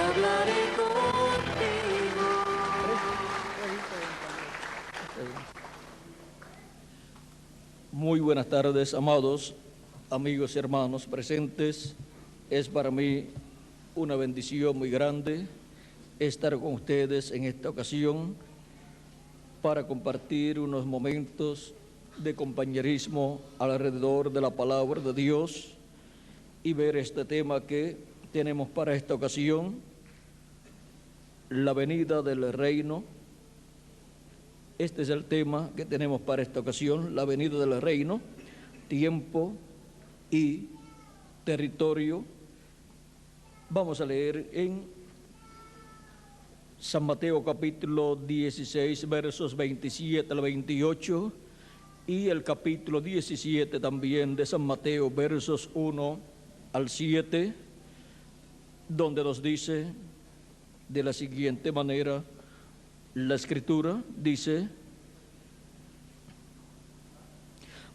hablaré contigo. Muy buenas tardes, amados amigos y hermanos presentes. Es para mí una bendición muy grande estar con ustedes en esta ocasión para compartir unos momentos de compañerismo alrededor de la palabra de Dios y ver este tema que tenemos para esta ocasión, la venida del reino. Este es el tema que tenemos para esta ocasión, la venida del reino, tiempo y territorio. Vamos a leer en San Mateo capítulo 16, versos 27 al 28, y el capítulo 17 también de San Mateo, versos 1 al 7, donde nos dice de la siguiente manera la Escritura, dice: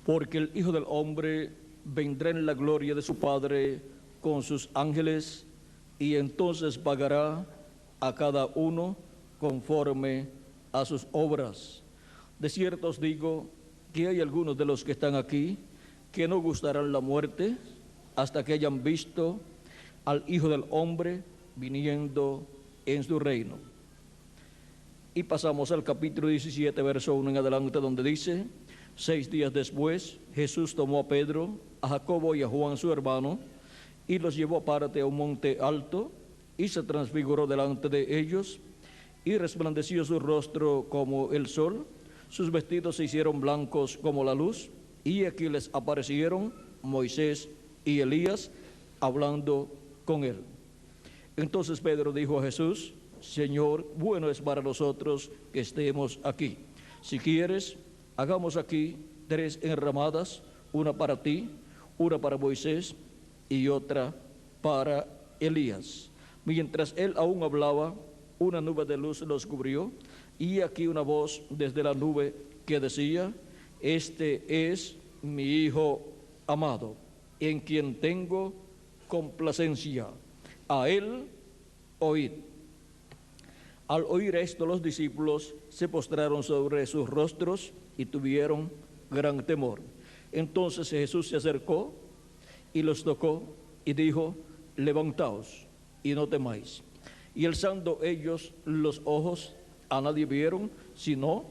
porque el Hijo del Hombre vendrá en la gloria de su Padre con sus ángeles, y entonces pagará a cada uno conforme a sus obras. De cierto os digo que hay algunos de los que están aquí que no gustarán la muerte hasta que hayan visto al Hijo del Hombre viniendo en su reino. Y pasamos al capítulo 17, verso 1 en adelante, donde dice: 6 días después, Jesús tomó a Pedro, a Jacobo y a Juan su hermano, y los llevó aparte a un monte alto, y se transfiguró delante de ellos, y resplandeció su rostro como el sol, sus vestidos se hicieron blancos como la luz, y aquí les aparecieron Moisés y Elías hablando con él. Entonces Pedro dijo a Jesús: Señor, bueno es para nosotros que estemos aquí. Si quieres, hagamos aquí 3 enramadas, una para ti, una para Moisés y otra para Elías. Mientras él aún hablaba, una nube de luz los cubrió, y aquí una voz desde la nube que decía: este es mi Hijo amado, en quien tengo complacencia. A él oíd. Al oír esto, los discípulos se postraron sobre sus rostros y tuvieron gran temor. Entonces Jesús se acercó y los tocó y dijo: levantaos y no temáis. Y alzando ellos los ojos, a nadie vieron sino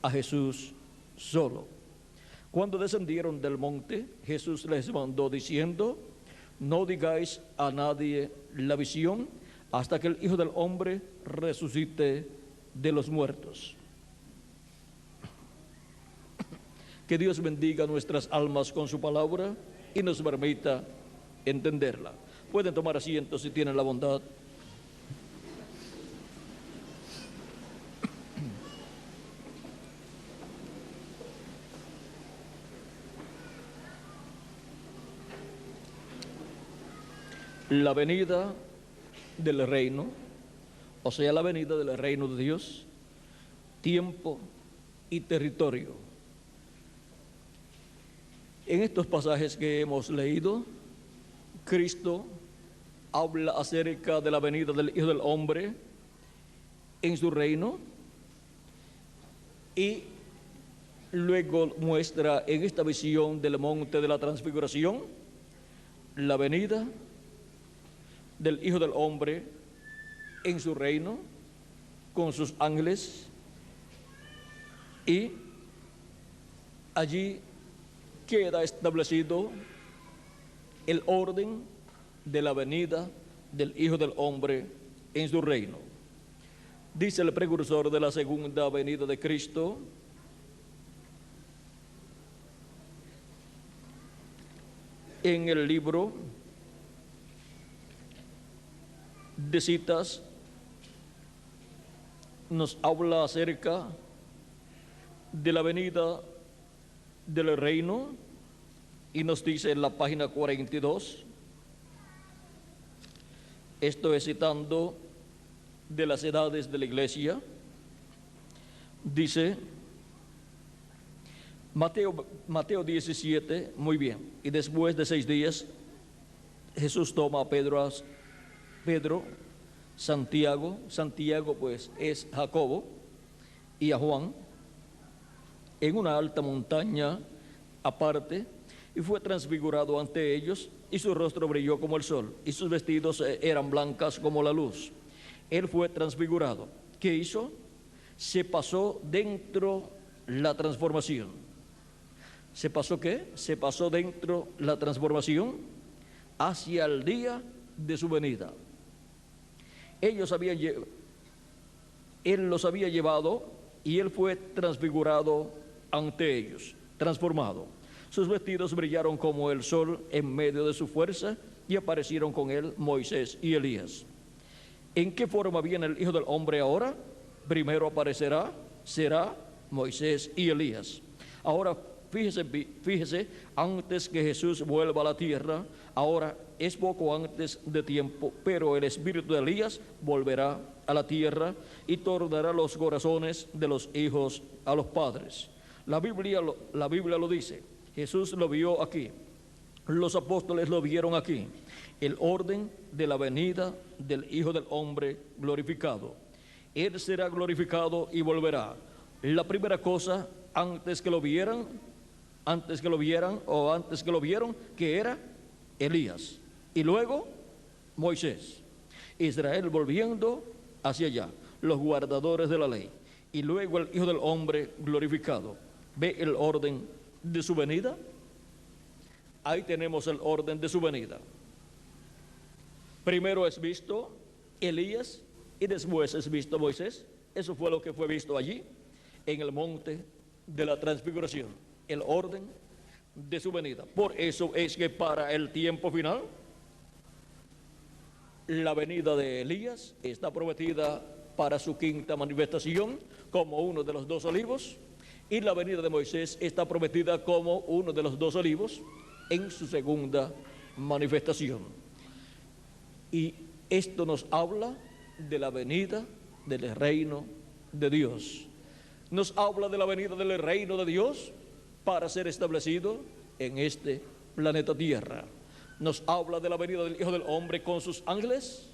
a Jesús solo. Cuando descendieron del monte, Jesús les mandó diciendo: no digáis a nadie la visión hasta que el Hijo del Hombre resucite de los muertos. Que Dios bendiga nuestras almas con su palabra y nos permita entenderla. Pueden tomar asiento si tienen la bondad. La venida del reino, o sea, la venida del reino de Dios, tiempo y territorio. En estos pasajes que hemos leído, Cristo habla acerca de la venida del Hijo del Hombre en su reino, y luego muestra en esta visión del monte de la transfiguración la venida del Hijo del Hombre en su reino con sus ángeles, y allí queda establecido el orden de la venida del Hijo del Hombre en su reino. Dice el precursor de la segunda venida de Cristo: en el libro de citas nos habla acerca de la venida del reino, y nos dice en la página 42, esto es citando de las edades de la iglesia, dice Mateo 17, muy bien: y después de 6 días Jesús toma a Pedro, Santiago, Santiago pues es Jacobo, y a Juan en una alta montaña aparte, y fue transfigurado ante ellos, y su rostro brilló como el sol, y sus vestidos eran blancas como la luz. Él fue transfigurado. ¿Qué hizo? Se pasó dentro la transformación. ¿Se pasó qué? Se pasó dentro la transformación hacia el día de su venida. Él los había llevado y él fue transfigurado ante ellos, transformado. Sus vestidos brillaron como el sol en medio de su fuerza, y aparecieron con él Moisés y Elías. ¿En qué forma viene el Hijo del Hombre ahora? Primero aparecerá, será Moisés y Elías. Ahora fíjese, antes que Jesús vuelva a la tierra, ahora es poco antes de tiempo, pero el espíritu de Elías volverá a la tierra y tornará los corazones de los hijos a los padres. La Biblia lo dice. Jesús lo vio aquí, los apóstoles lo vieron aquí, el orden de la venida del Hijo del Hombre glorificado. Él será glorificado y volverá. La primera cosa, antes que lo vieran, que era Elías, y luego Moisés, Israel volviendo hacia allá, los guardadores de la ley, y luego el Hijo del Hombre glorificado. ¿Ve el orden de su venida? Ahí tenemos el orden de su venida. Primero es visto Elías y después es visto Moisés. Eso fue lo que fue visto allí en el monte de la transfiguración, el orden de su venida. Por eso es que para el tiempo final, la venida de Elías está prometida para su quinta manifestación como uno de los 2 olivos, y la venida de Moisés está prometida como uno de los 2 olivos en su segunda manifestación. Y esto nos habla de la venida del reino de Dios. Nos habla de la venida del reino de Dios para ser establecido en este planeta Tierra. Nos habla de la venida del Hijo del Hombre con sus ángeles,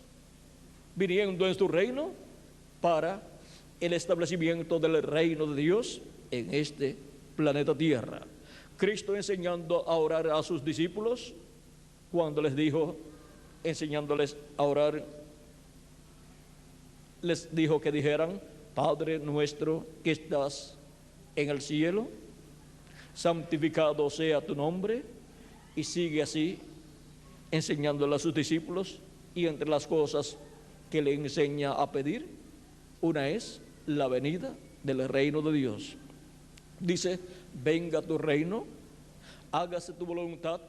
viniendo en su reino para el establecimiento del reino de Dios en este planeta Tierra. Cristo enseñando a orar a sus discípulos, cuando les dijo, enseñándoles a orar, les dijo que dijeran: Padre nuestro que estás en el cielo, santificado sea tu nombre, y sigue así enseñándole a sus discípulos, y entre las cosas que le enseña a pedir, una es la venida del reino de Dios. Dice: venga tu reino, hágase tu voluntad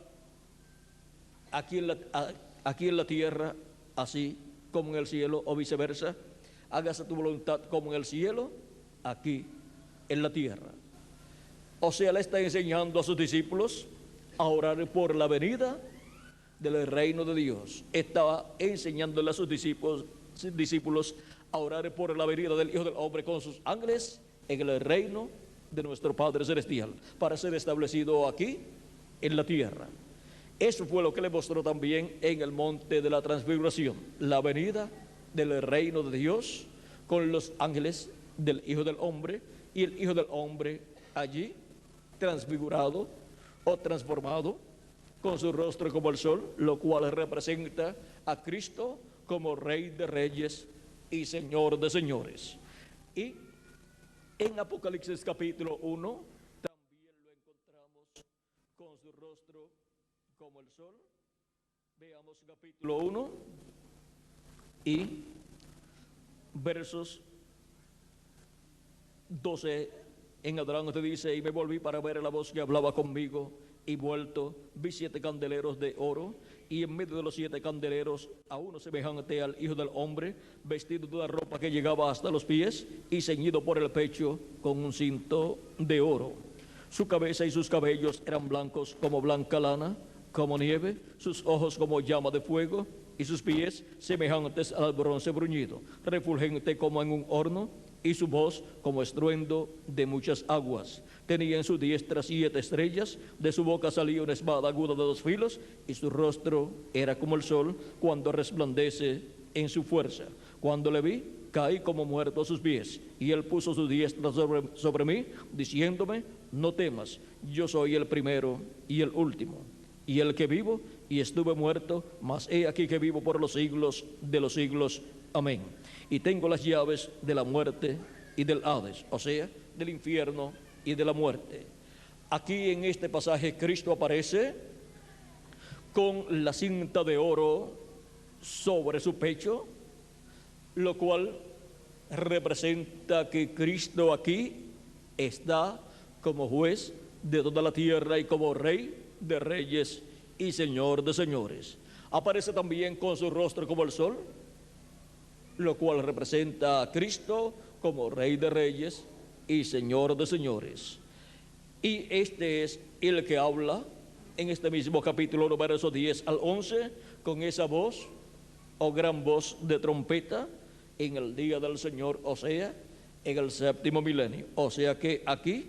aquí en la tierra, así como en el cielo, o viceversa. Hágase tu voluntad como en el cielo, aquí en la tierra. O sea, le está enseñando a sus discípulos a orar por la venida del reino de Dios. Está enseñándole a sus discípulos a orar por la venida del Hijo del Hombre con sus ángeles en el reino de nuestro Padre Celestial, para ser establecido aquí en la tierra. Eso fue lo que le mostró también en el monte de la transfiguración, la venida del reino de Dios con los ángeles del Hijo del Hombre, y el Hijo del Hombre allí transfigurado o transformado con su rostro como el sol, lo cual representa a Cristo como Rey de Reyes y Señor de Señores. Y en Apocalipsis capítulo 1 también lo encontramos con su rostro como el sol. Veamos capítulo 1 y versos 12 en adelante. Dice: y me volví para ver a la voz que hablaba conmigo, y vuelto vi 7 candeleros de oro, y en medio de los 7 candeleros a uno semejante al Hijo del Hombre, vestido de una ropa que llegaba hasta los pies, y ceñido por el pecho con un cinto de oro. Su cabeza y sus cabellos eran blancos como blanca lana, como nieve, sus ojos como llama de fuego, y sus pies semejantes al bronce bruñido, refulgente como en un horno, y su voz como estruendo de muchas aguas. Tenía en su diestra 7 estrellas, de su boca salía una espada aguda de 2 filos, y su rostro era como el sol cuando resplandece en su fuerza. Cuando le vi, caí como muerto a sus pies, y él puso su diestra sobre mí, diciéndome: no temas, yo soy el primero y el último, y el que vivo, y estuve muerto, mas he aquí que vivo por los siglos de los siglos. Amén. Y tengo las llaves de la muerte y del Hades, o sea, del infierno y de la muerte. Aquí en este pasaje Cristo aparece con la cinta de oro sobre su pecho, lo cual representa que Cristo aquí está como juez de toda la tierra y como rey de reyes y señor de señores. Aparece también con su rostro como el sol, lo cual representa a Cristo como rey de reyes y señor de señores. Y este es el que habla en este mismo capítulo, los versos 10 al 11, con esa voz o gran voz de trompeta en el día del Señor, o sea, en el séptimo milenio. O sea que aquí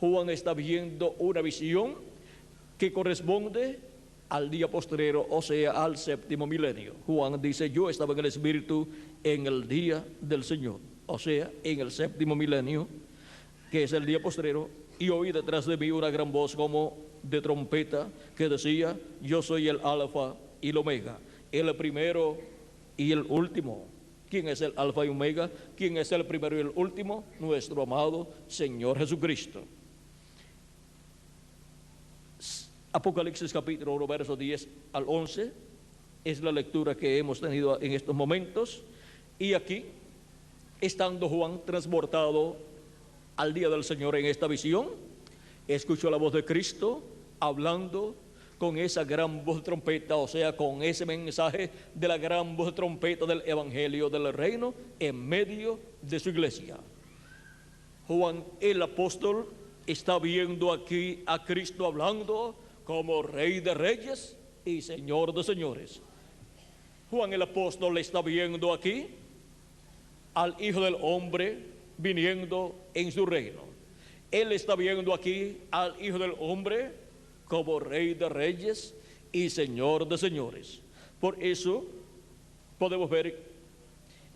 Juan está viendo una visión que corresponde al día postrero, o sea, al séptimo milenio. Juan dice: yo estaba en el Espíritu en el día del Señor, o sea, en el séptimo milenio, que es el día postrero, y oí detrás de mí una gran voz como de trompeta que decía: yo soy el alfa y el omega, el primero y el último. ¿Quién es el alfa y omega? ¿Quién es el primero y el último? Nuestro amado Señor Jesucristo. Apocalipsis capítulo 1, versos 10 al 11 es la lectura que hemos tenido en estos momentos. Y aquí, estando Juan transportado al día del Señor en esta visión, escuchó la voz de Cristo hablando con esa gran voz de trompeta, o sea, con ese mensaje de la gran voz de trompeta del Evangelio del Reino en medio de su iglesia. Juan el apóstol está viendo aquí a Cristo hablando como Rey de Reyes y Señor de Señores. Juan el apóstol está viendo aquí al Hijo del Hombre viniendo en su reino. Él está viendo aquí al Hijo del Hombre como Rey de Reyes y Señor de Señores. Por eso podemos ver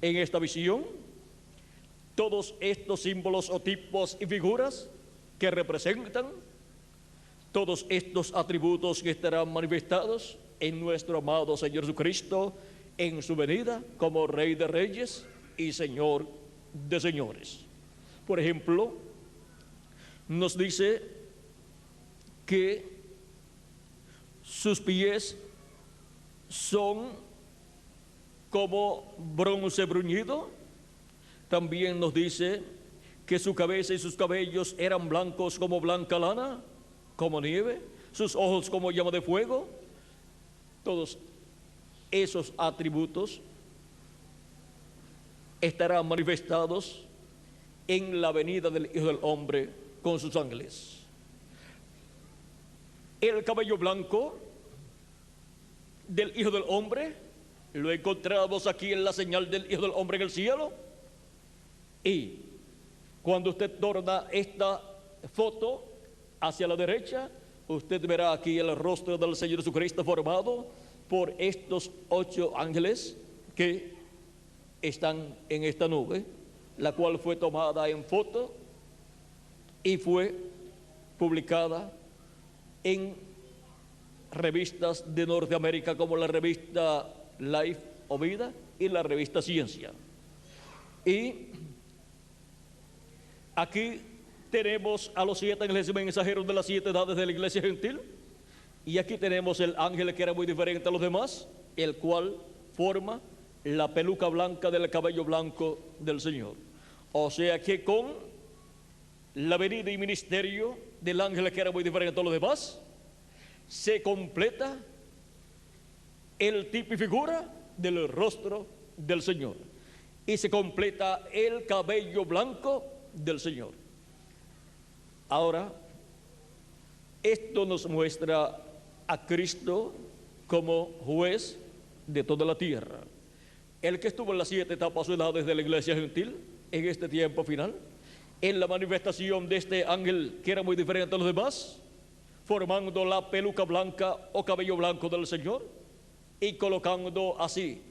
en esta visión todos estos símbolos o tipos y figuras que representan todos estos atributos que estarán manifestados en nuestro amado Señor Jesucristo en su venida como Rey de Reyes y Señor de Señores. Por ejemplo, nos dice que sus pies son como bronce bruñido. También nos dice que su cabeza y sus cabellos eran blancos como blanca lana, como nieve, sus ojos como llama de fuego. Todos esos atributos estarán manifestados en la venida del Hijo del Hombre con sus ángeles. El cabello blanco del Hijo del Hombre lo encontramos aquí en la señal del Hijo del Hombre en el cielo. Y cuando usted torna esta foto hacia la derecha, usted verá aquí el rostro del Señor Jesucristo formado por estos 8 ángeles que están en esta nube, la cual fue tomada en foto y fue publicada en revistas de Norteamérica como la revista Life o Vida y la revista Ciencia. Y aquí tenemos a los 7 ángeles mensajeros de las 7 edades de la iglesia gentil, y aquí tenemos el ángel que era muy diferente a los demás, el cual forma la peluca blanca del cabello blanco del Señor. O sea que con la venida y ministerio del ángel que era muy diferente a los demás, se completa el tipo y figura del rostro del Señor, y se completa el cabello blanco del Señor. Ahora, esto nos muestra a Cristo como juez de toda la tierra, el que estuvo en las 7 etapas o edades de la iglesia gentil en este tiempo final, en la manifestación de este ángel que era muy diferente a los demás, formando la peluca blanca o cabello blanco del Señor y colocando así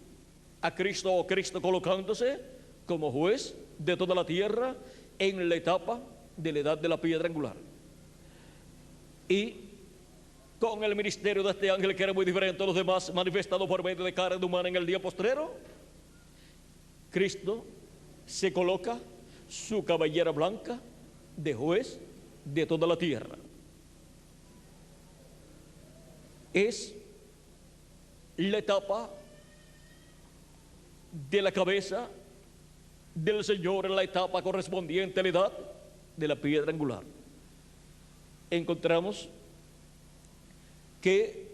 a Cristo o Cristo colocándose como juez de toda la tierra en la etapa de la edad de la piedra angular. Y con el ministerio de este ángel, que era muy diferente a los demás, manifestado por medio de carne humana en el día postrero, Cristo se coloca su cabellera blanca de juez de toda la tierra. Es la etapa de la cabeza del Señor, en la etapa correspondiente a la edad de la piedra angular. Encontramos que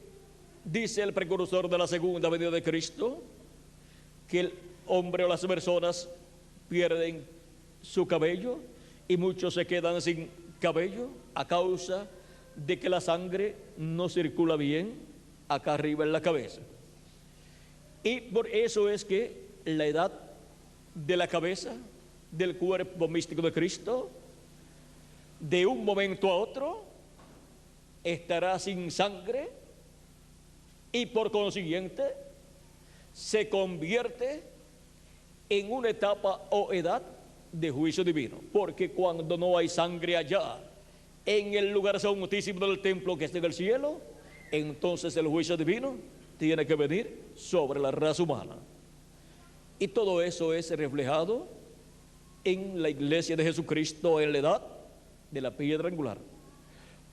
dice el precursor de la segunda venida de Cristo que el hombre o las personas pierden su cabello y muchos se quedan sin cabello a causa de que la sangre no circula bien acá arriba en la cabeza. Y por eso es que la edad de la cabeza del cuerpo místico de Cristo, de un momento a otro, estará sin sangre y por consiguiente se convierte en una etapa o edad de juicio divino, porque cuando no hay sangre allá en el lugar santísimo del templo que está en el cielo, entonces el juicio divino tiene que venir sobre la raza humana. Y todo eso es reflejado en la iglesia de Jesucristo en la edad de la piedra angular.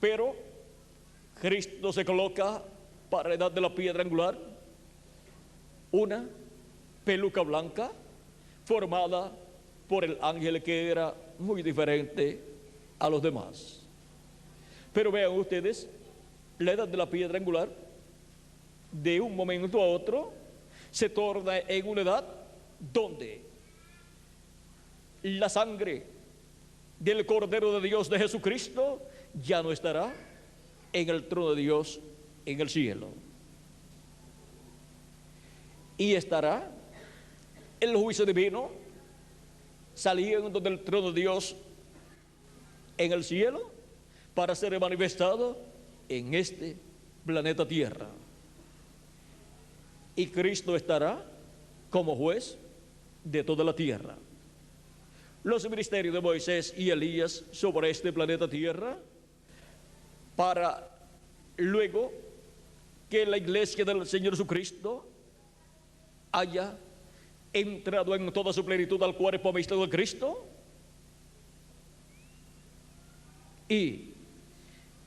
Pero Cristo se coloca para la edad de la piedra angular una peluca blanca formada por el ángel, que era muy diferente a los demás. Pero vean ustedes, la edad de la piedra angular de un momento a otro se torna en una edad donde la sangre del Cordero de Dios, de Jesucristo, ya no estará en el trono de Dios en el cielo, y estará el juicio divino saliendo del trono de Dios en el cielo para ser manifestado en este planeta Tierra. Y Cristo estará como juez de toda la tierra. Los ministerios de Moisés y Elías sobre este planeta Tierra, para luego que la iglesia del Señor Jesucristo haya entrado en toda su plenitud al cuerpo místico de Cristo y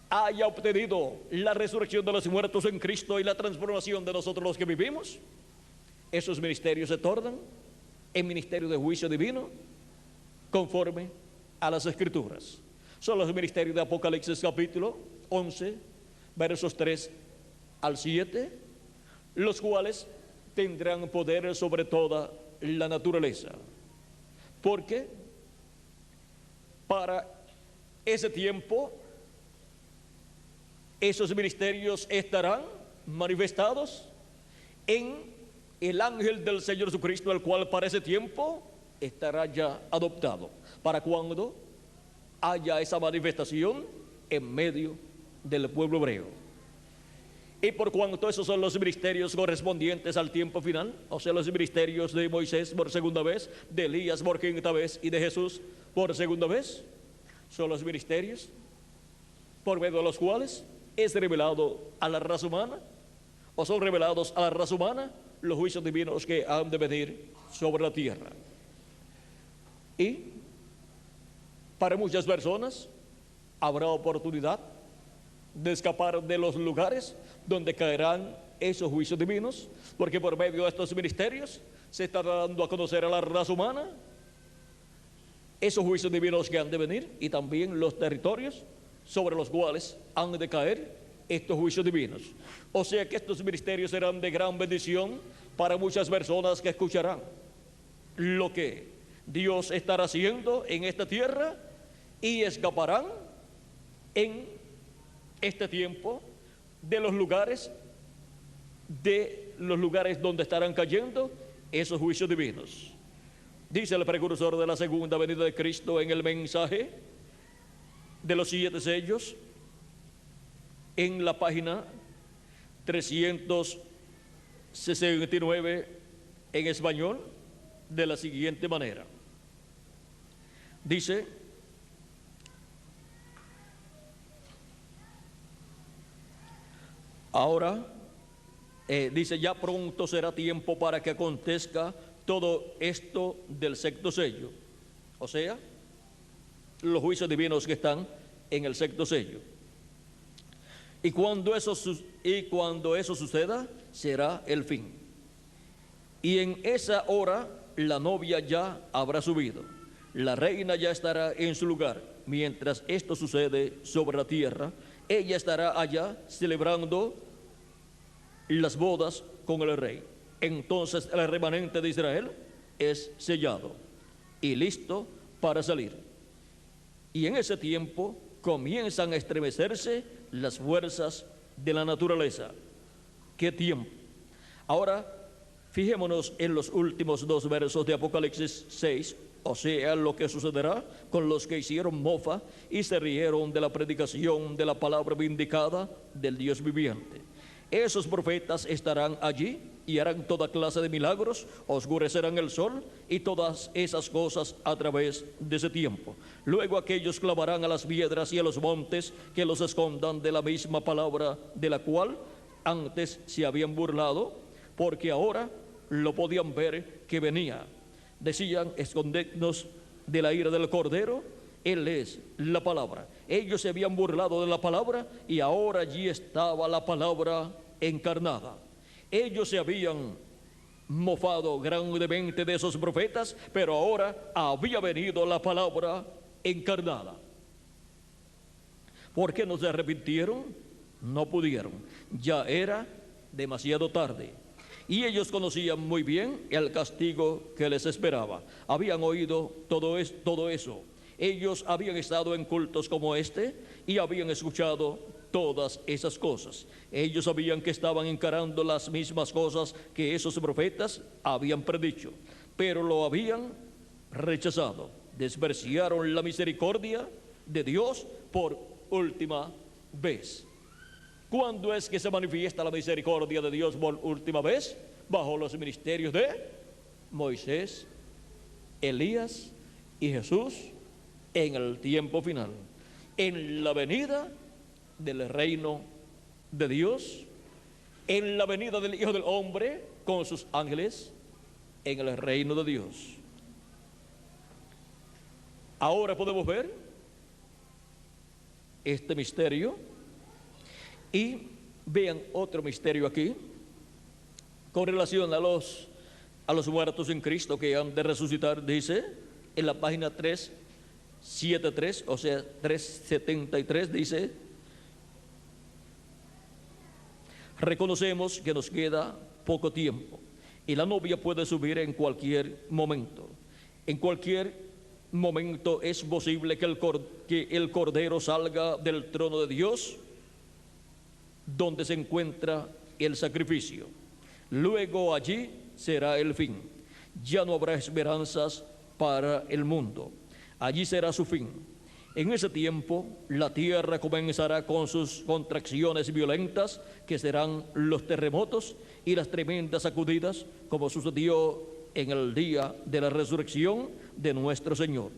haya obtenido la resurrección de los muertos en Cristo y la transformación de nosotros los que vivimos, esos ministerios se tornan en ministerio de juicio divino conforme a las Escrituras. Son los ministerios de Apocalipsis capítulo 11, versos 3 al 7, los cuales tendrán poder sobre toda la naturaleza, porque para ese tiempo esos ministerios estarán manifestados en el ángel del Señor Jesucristo, el cual para ese tiempo estará ya adoptado, para cuando haya esa manifestación en medio del pueblo hebreo. Y por cuanto esos son los ministerios correspondientes al tiempo final, o sea, los ministerios de Moisés por segunda vez, de Elías por quinta vez y de Jesús por segunda vez, son los ministerios por medio de los cuales es revelado a la raza humana, o son revelados a la raza humana los juicios divinos que han de venir sobre la tierra. Y para muchas personas habrá oportunidad de escapar de los lugares donde caerán esos juicios divinos, porque por medio de estos ministerios se está dando a conocer a la raza humana esos juicios divinos que han de venir, y también los territorios sobre los cuales han de caer estos juicios divinos. O sea que estos ministerios serán de gran bendición para muchas personas que escucharán lo que Dios estará haciendo en esta tierra y escaparán en este tiempo de los lugares donde estarán cayendo esos juicios divinos. Dice el precursor de la segunda venida de Cristo en el mensaje de los 7 sellos, en la página 369 en español de la siguiente manera. Dice: ahora, dice, ya pronto será tiempo para que acontezca todo esto del sexto sello. O sea, los juicios divinos que están en el sexto sello. Y cuando eso suceda, será el fin. Y en esa hora la novia ya habrá subido. La reina ya estará en su lugar. Mientras esto sucede sobre la tierra, ella estará allá celebrando las bodas con el rey. Entonces el remanente de Israel es sellado y listo para salir. Y en ese tiempo comienzan a estremecerse las fuerzas de la naturaleza. ¿Qué tiempo? Ahora, fijémonos en los últimos dos versos de Apocalipsis 6, o sea, lo que sucederá con los que hicieron mofa y se rieron de la predicación de la palabra vindicada del Dios viviente. Esos profetas estarán allí y harán toda clase de milagros, oscurecerán el sol y todas esas cosas a través de ese tiempo. Luego aquellos clamarán a las piedras y a los montes que los escondan de la misma palabra de la cual antes se habían burlado, porque ahora lo podían ver que venía. Decían: escondednos de la ira del Cordero, Él es la palabra. Ellos se habían burlado de la palabra y ahora allí estaba la palabra encarnada. Ellos se habían mofado grandemente de esos profetas, pero ahora había venido la palabra encarnada. ¿Por qué no se arrepintieron? No pudieron. Ya era demasiado tarde. Y ellos conocían muy bien el castigo que les esperaba. Habían oído todo eso. Ellos habían estado en cultos como este y habían escuchado todas esas cosas. Ellos sabían que estaban encarando las mismas cosas que esos profetas habían predicho, pero lo habían rechazado. Despreciaron la misericordia de Dios por última vez. ¿Cuándo es que se manifiesta la misericordia de Dios por última vez? Bajo los ministerios de Moisés, Elías y Jesús, en el tiempo final, en la venida del reino de Dios, en la venida del Hijo del Hombre con sus ángeles, en el reino de Dios. Ahora podemos ver este misterio y vean otro misterio aquí con relación a los muertos en Cristo que han de resucitar. Dice en la página 373, o sea 373, dice: reconocemos que nos queda poco tiempo y la novia puede subir en cualquier momento. En cualquier momento es posible que el Cordero salga del trono de Dios, donde se encuentra el sacrificio. Luego allí será el fin. Ya no habrá esperanzas para el mundo. Allí será su fin. En ese tiempo la tierra comenzará con sus contracciones violentas, que serán los terremotos y las tremendas sacudidas, como sucedió en el día de la resurrección de nuestro Señor.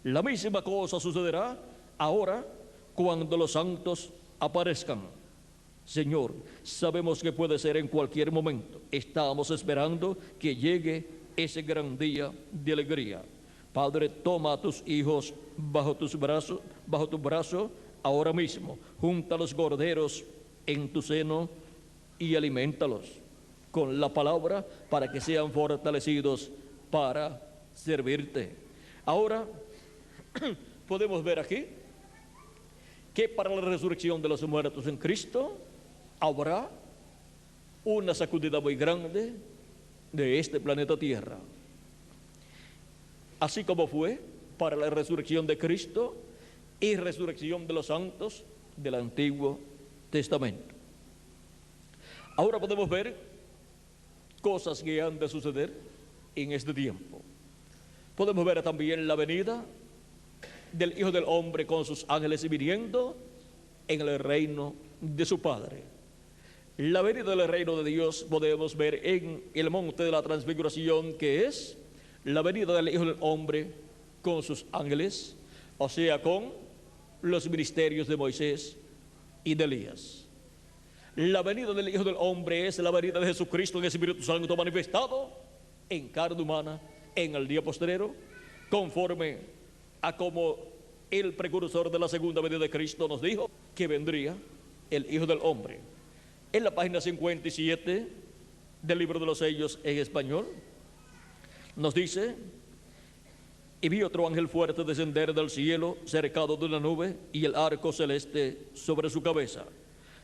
La misma cosa sucederá ahora cuando los santos aparezcan. Señor, sabemos que puede ser en cualquier momento. Estamos esperando que llegue ese gran día de alegría. Padre, toma a tus hijos bajo tu brazo ahora mismo. Junta los corderos en tu seno y alimentalos con la palabra para que sean fortalecidos para servirte. Ahora podemos ver aquí que para la resurrección de los muertos en Cristo habrá una sacudida muy grande de este planeta Tierra. Así como fue para la resurrección de Cristo y resurrección de los santos del Antiguo Testamento. Ahora podemos ver cosas que han de suceder en este tiempo. Podemos ver también la venida del Hijo del Hombre con sus ángeles viniendo en el reino de su Padre. La venida del reino de Dios podemos ver en el monte de la transfiguración, que es la venida del Hijo del Hombre con sus ángeles, o sea, con los ministerios de Moisés y de Elías. La venida del Hijo del Hombre es la venida de Jesucristo en el Espíritu Santo manifestado en carne humana en el día postrero, conforme a como el precursor de la segunda venida de Cristo nos dijo que vendría el Hijo del Hombre. En la página 57 del libro de los sellos en español nos dice: y vi otro ángel fuerte descender del cielo, cercado de una nube, y el arco celeste sobre su cabeza.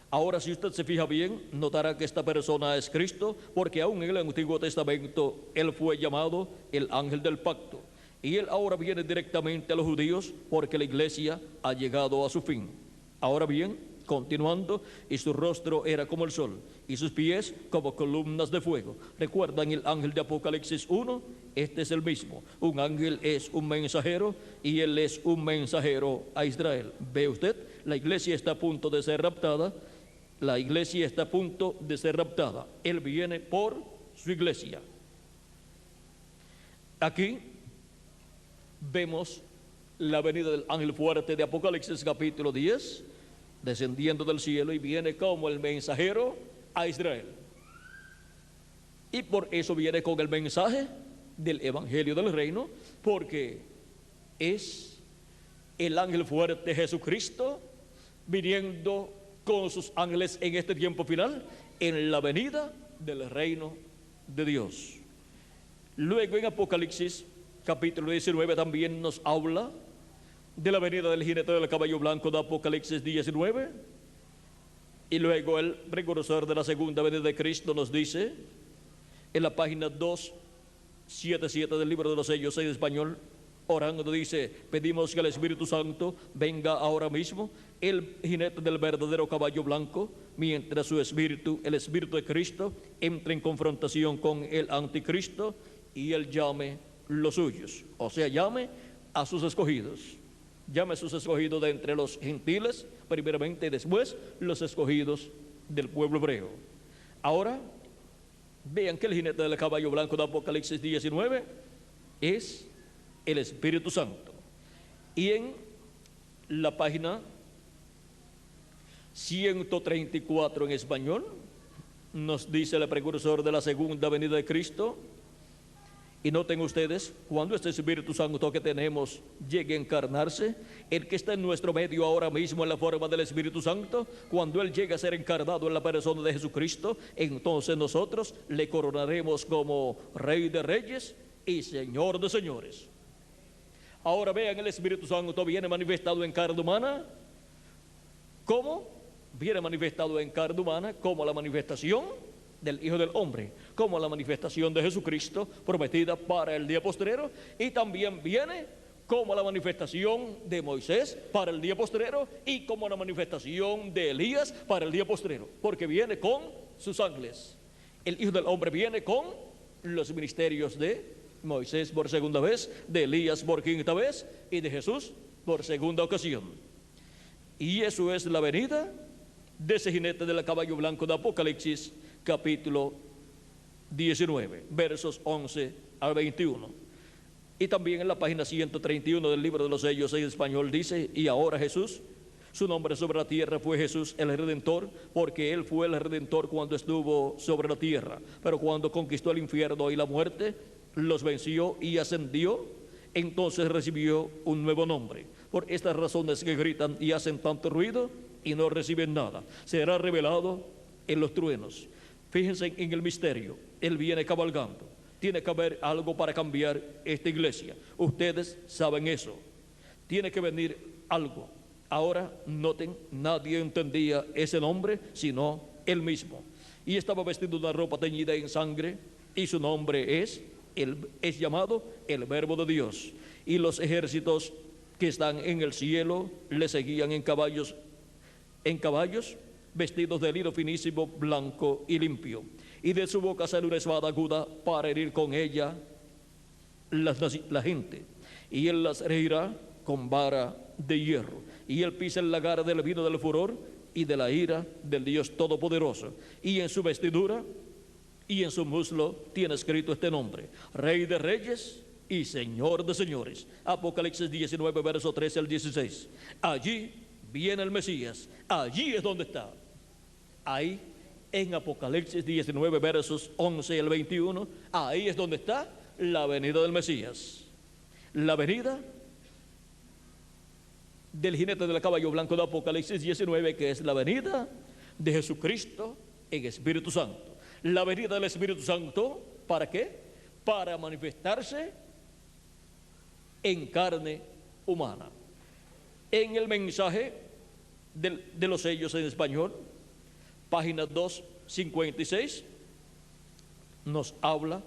Ahora, si usted se fija bien, notará que esta persona es Cristo, porque aún en el Antiguo Testamento él fue llamado el ángel del pacto, y él ahora viene directamente a los judíos porque la iglesia ha llegado a su fin. Ahora bien, continuando, y su rostro era como el sol, y sus pies como columnas de fuego. ¿Recuerdan el ángel de Apocalipsis 1? Este es el mismo. Un ángel es un mensajero, y él es un mensajero a Israel. ¿Ve usted? La iglesia está a punto de ser raptada. La iglesia está a punto de ser raptada. Él viene por su iglesia. Aquí vemos la venida del ángel fuerte de Apocalipsis capítulo 10, descendiendo del cielo, y viene como el mensajero a Israel. Y por eso viene con el mensaje del evangelio del reino, porque es el ángel fuerte Jesucristo viniendo con sus ángeles en este tiempo final, en la venida del reino de Dios. Luego en Apocalipsis capítulo 19 también nos habla de la venida del jinete del caballo blanco de Apocalipsis 19. Y luego el precursor de la segunda venida de Cristo nos dice en la página 277 del libro de los sellos en español, orando, dice: pedimos que el Espíritu Santo venga ahora mismo, el jinete del verdadero caballo blanco, mientras su espíritu, el Espíritu de Cristo, entre en confrontación con el anticristo, y él llame los suyos, o sea, llame a sus escogidos. Llame a sus escogidos de entre los gentiles primeramente, y después los escogidos del pueblo hebreo. Ahora vean que el jinete del caballo blanco de Apocalipsis 19 es el Espíritu Santo. Y en la página 134 en español nos dice el precursor de la segunda venida de Cristo. Y noten ustedes, cuando este Espíritu Santo que tenemos llegue a encarnarse, el que está en nuestro medio ahora mismo en la forma del Espíritu Santo, cuando él llegue a ser encarnado en la persona de Jesucristo, entonces nosotros le coronaremos como Rey de Reyes y Señor de Señores. Ahora vean, el Espíritu Santo viene manifestado en carne humana. ¿Cómo? Viene manifestado en carne humana como la manifestación del Hijo del Hombre, como la manifestación de Jesucristo prometida para el día postrero, y también viene como la manifestación de Moisés para el día postrero, y como la manifestación de Elías para el día postrero, porque viene con sus ángeles. El Hijo del Hombre viene con los ministerios de Moisés por segunda vez, de Elías por quinta vez, y de Jesús por segunda ocasión. Y eso es la venida de ese jinete del caballo blanco de Apocalipsis capítulo 19, versos 11 al 21. Y también en la página 131 del libro de los sellos en español dice: y ahora Jesús, su nombre sobre la tierra fue Jesús el Redentor, porque él fue el Redentor cuando estuvo sobre la tierra, pero cuando conquistó el infierno y la muerte, los venció y ascendió, entonces recibió un nuevo nombre. Por estas razones que gritan y hacen tanto ruido y no reciben nada, será revelado en los truenos. Fíjense en el misterio, él viene cabalgando. Tiene que haber algo para cambiar esta iglesia. Ustedes saben eso. Tiene que venir algo. Ahora noten, nadie entendía ese nombre sino él mismo. Y estaba vestido de una ropa teñida en sangre, y su nombre es llamado el Verbo de Dios. Y los ejércitos que están en el cielo le seguían en caballos vestidos de lino finísimo, blanco y limpio, y de su boca sale una espada aguda para herir con ella la gente, y él las regirá con vara de hierro, y él pisa el lagar del vino del furor y de la ira del Dios Todopoderoso. Y en su vestidura y en su muslo tiene escrito este nombre: Rey de Reyes y Señor de Señores. Apocalipsis 19, verso 13 al 16. Allí viene el Mesías, allí es donde está. Ahí en Apocalipsis 19, versos 11 al 21, ahí es donde está la venida del Mesías. La venida del jinete del caballo blanco de Apocalipsis 19, que es la venida de Jesucristo en Espíritu Santo. La venida del Espíritu Santo, ¿para qué? Para manifestarse en carne humana. En el mensaje de los sellos en español, página 256, nos habla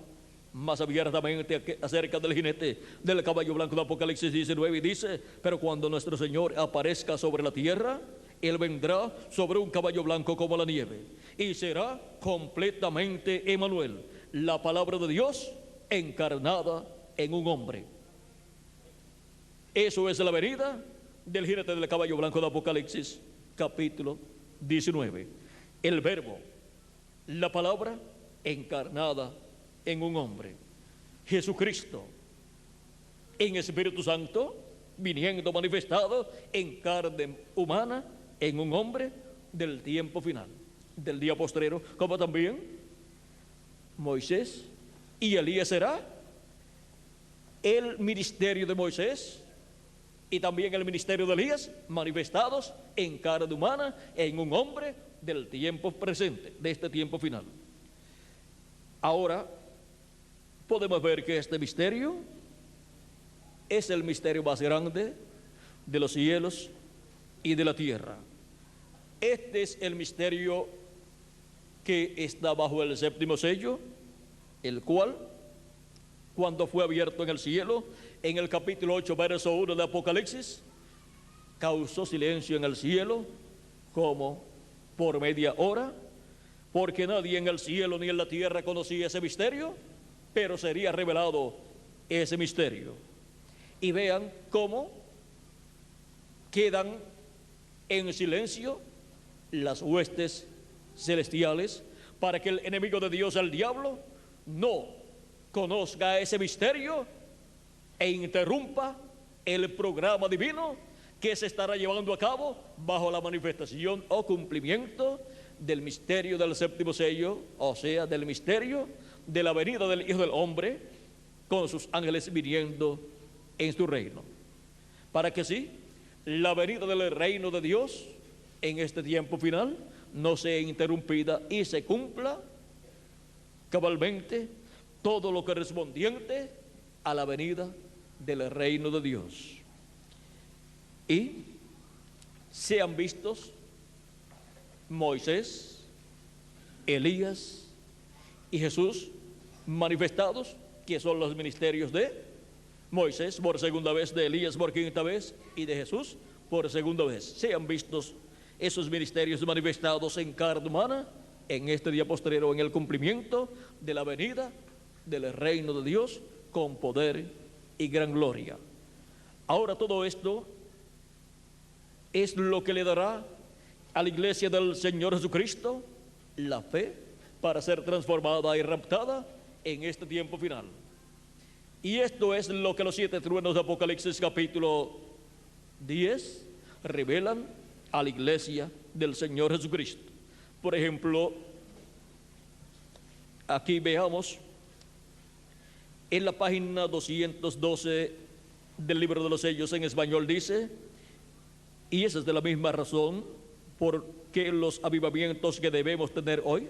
más abiertamente acerca del jinete del caballo blanco de Apocalipsis 19 y dice: pero cuando nuestro Señor aparezca sobre la tierra, Él vendrá sobre un caballo blanco como la nieve y será completamente Emmanuel, la palabra de Dios encarnada en un hombre. Eso es la venida del jinete del caballo blanco de Apocalipsis capítulo 19. El verbo, la palabra encarnada en un hombre, Jesucristo en Espíritu Santo, viniendo manifestado en carne humana en un hombre del tiempo final, del día postrero, como también Moisés y Elías será el ministerio de Moisés y también el ministerio de Elías manifestados en carne humana en un hombre del tiempo presente, de este tiempo final. Ahora podemos ver que este misterio es el misterio más grande de los cielos y de la tierra. Este es el misterio que está bajo el séptimo sello, el cual, cuando fue abierto en el cielo, en el capítulo 8, verso 1 de Apocalipsis, causó silencio en el cielo como por media hora, porque nadie en el cielo ni en la tierra conocía ese misterio, pero sería revelado ese misterio. Y vean cómo quedan en silencio las huestes celestiales para que el enemigo de Dios, el diablo, no conozca ese misterio e interrumpa el programa divino que se estará llevando a cabo bajo la manifestación o cumplimiento del misterio del séptimo sello, o sea, del misterio de la venida del Hijo del Hombre con sus ángeles viniendo en su reino, para que sí, la venida del reino de Dios en este tiempo final no sea interrumpida y se cumpla cabalmente todo lo correspondiente a la venida del reino de Dios. Y sean vistos Moisés, Elías y Jesús manifestados, que son los ministerios de Moisés por segunda vez, de Elías por quinta vez y de Jesús por segunda vez. Sean vistos esos ministerios manifestados en carne humana en este día postrero, en el cumplimiento de la venida del reino de Dios con poder y gran gloria. Ahora todo esto es lo que le dará a la iglesia del Señor Jesucristo la fe para ser transformada y raptada en este tiempo final. Y esto es lo que los 7 truenos de Apocalipsis capítulo 10 revelan a la iglesia del Señor Jesucristo. Por ejemplo, aquí veamos en la página 212 del libro de los sellos en español, dice: y esa es de la misma razón porque los avivamientos que debemos tener hoy,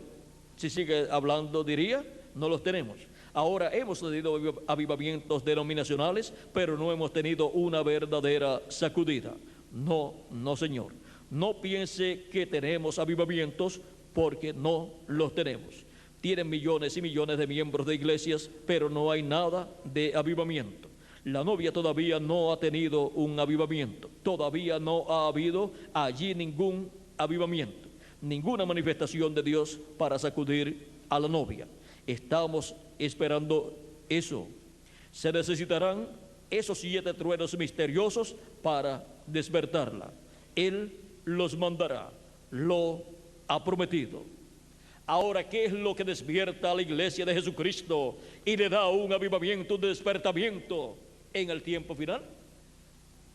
si sigue hablando diría, no los tenemos. Ahora hemos tenido avivamientos denominacionales, pero no hemos tenido una verdadera sacudida. No, no, señor. No piense que tenemos avivamientos, porque no los tenemos. Tienen millones y millones de miembros de iglesias, pero no hay nada de avivamiento. La novia todavía no ha tenido un avivamiento. Todavía no ha habido allí ningún avivamiento, ninguna manifestación de Dios para sacudir a la novia. Estamos esperando eso. Se necesitarán esos 7 truenos misteriosos para despertarla. Él los mandará, lo ha prometido. Ahora, ¿qué es lo que despierta a la iglesia de Jesucristo y le da un avivamiento, un despertamiento en el tiempo final?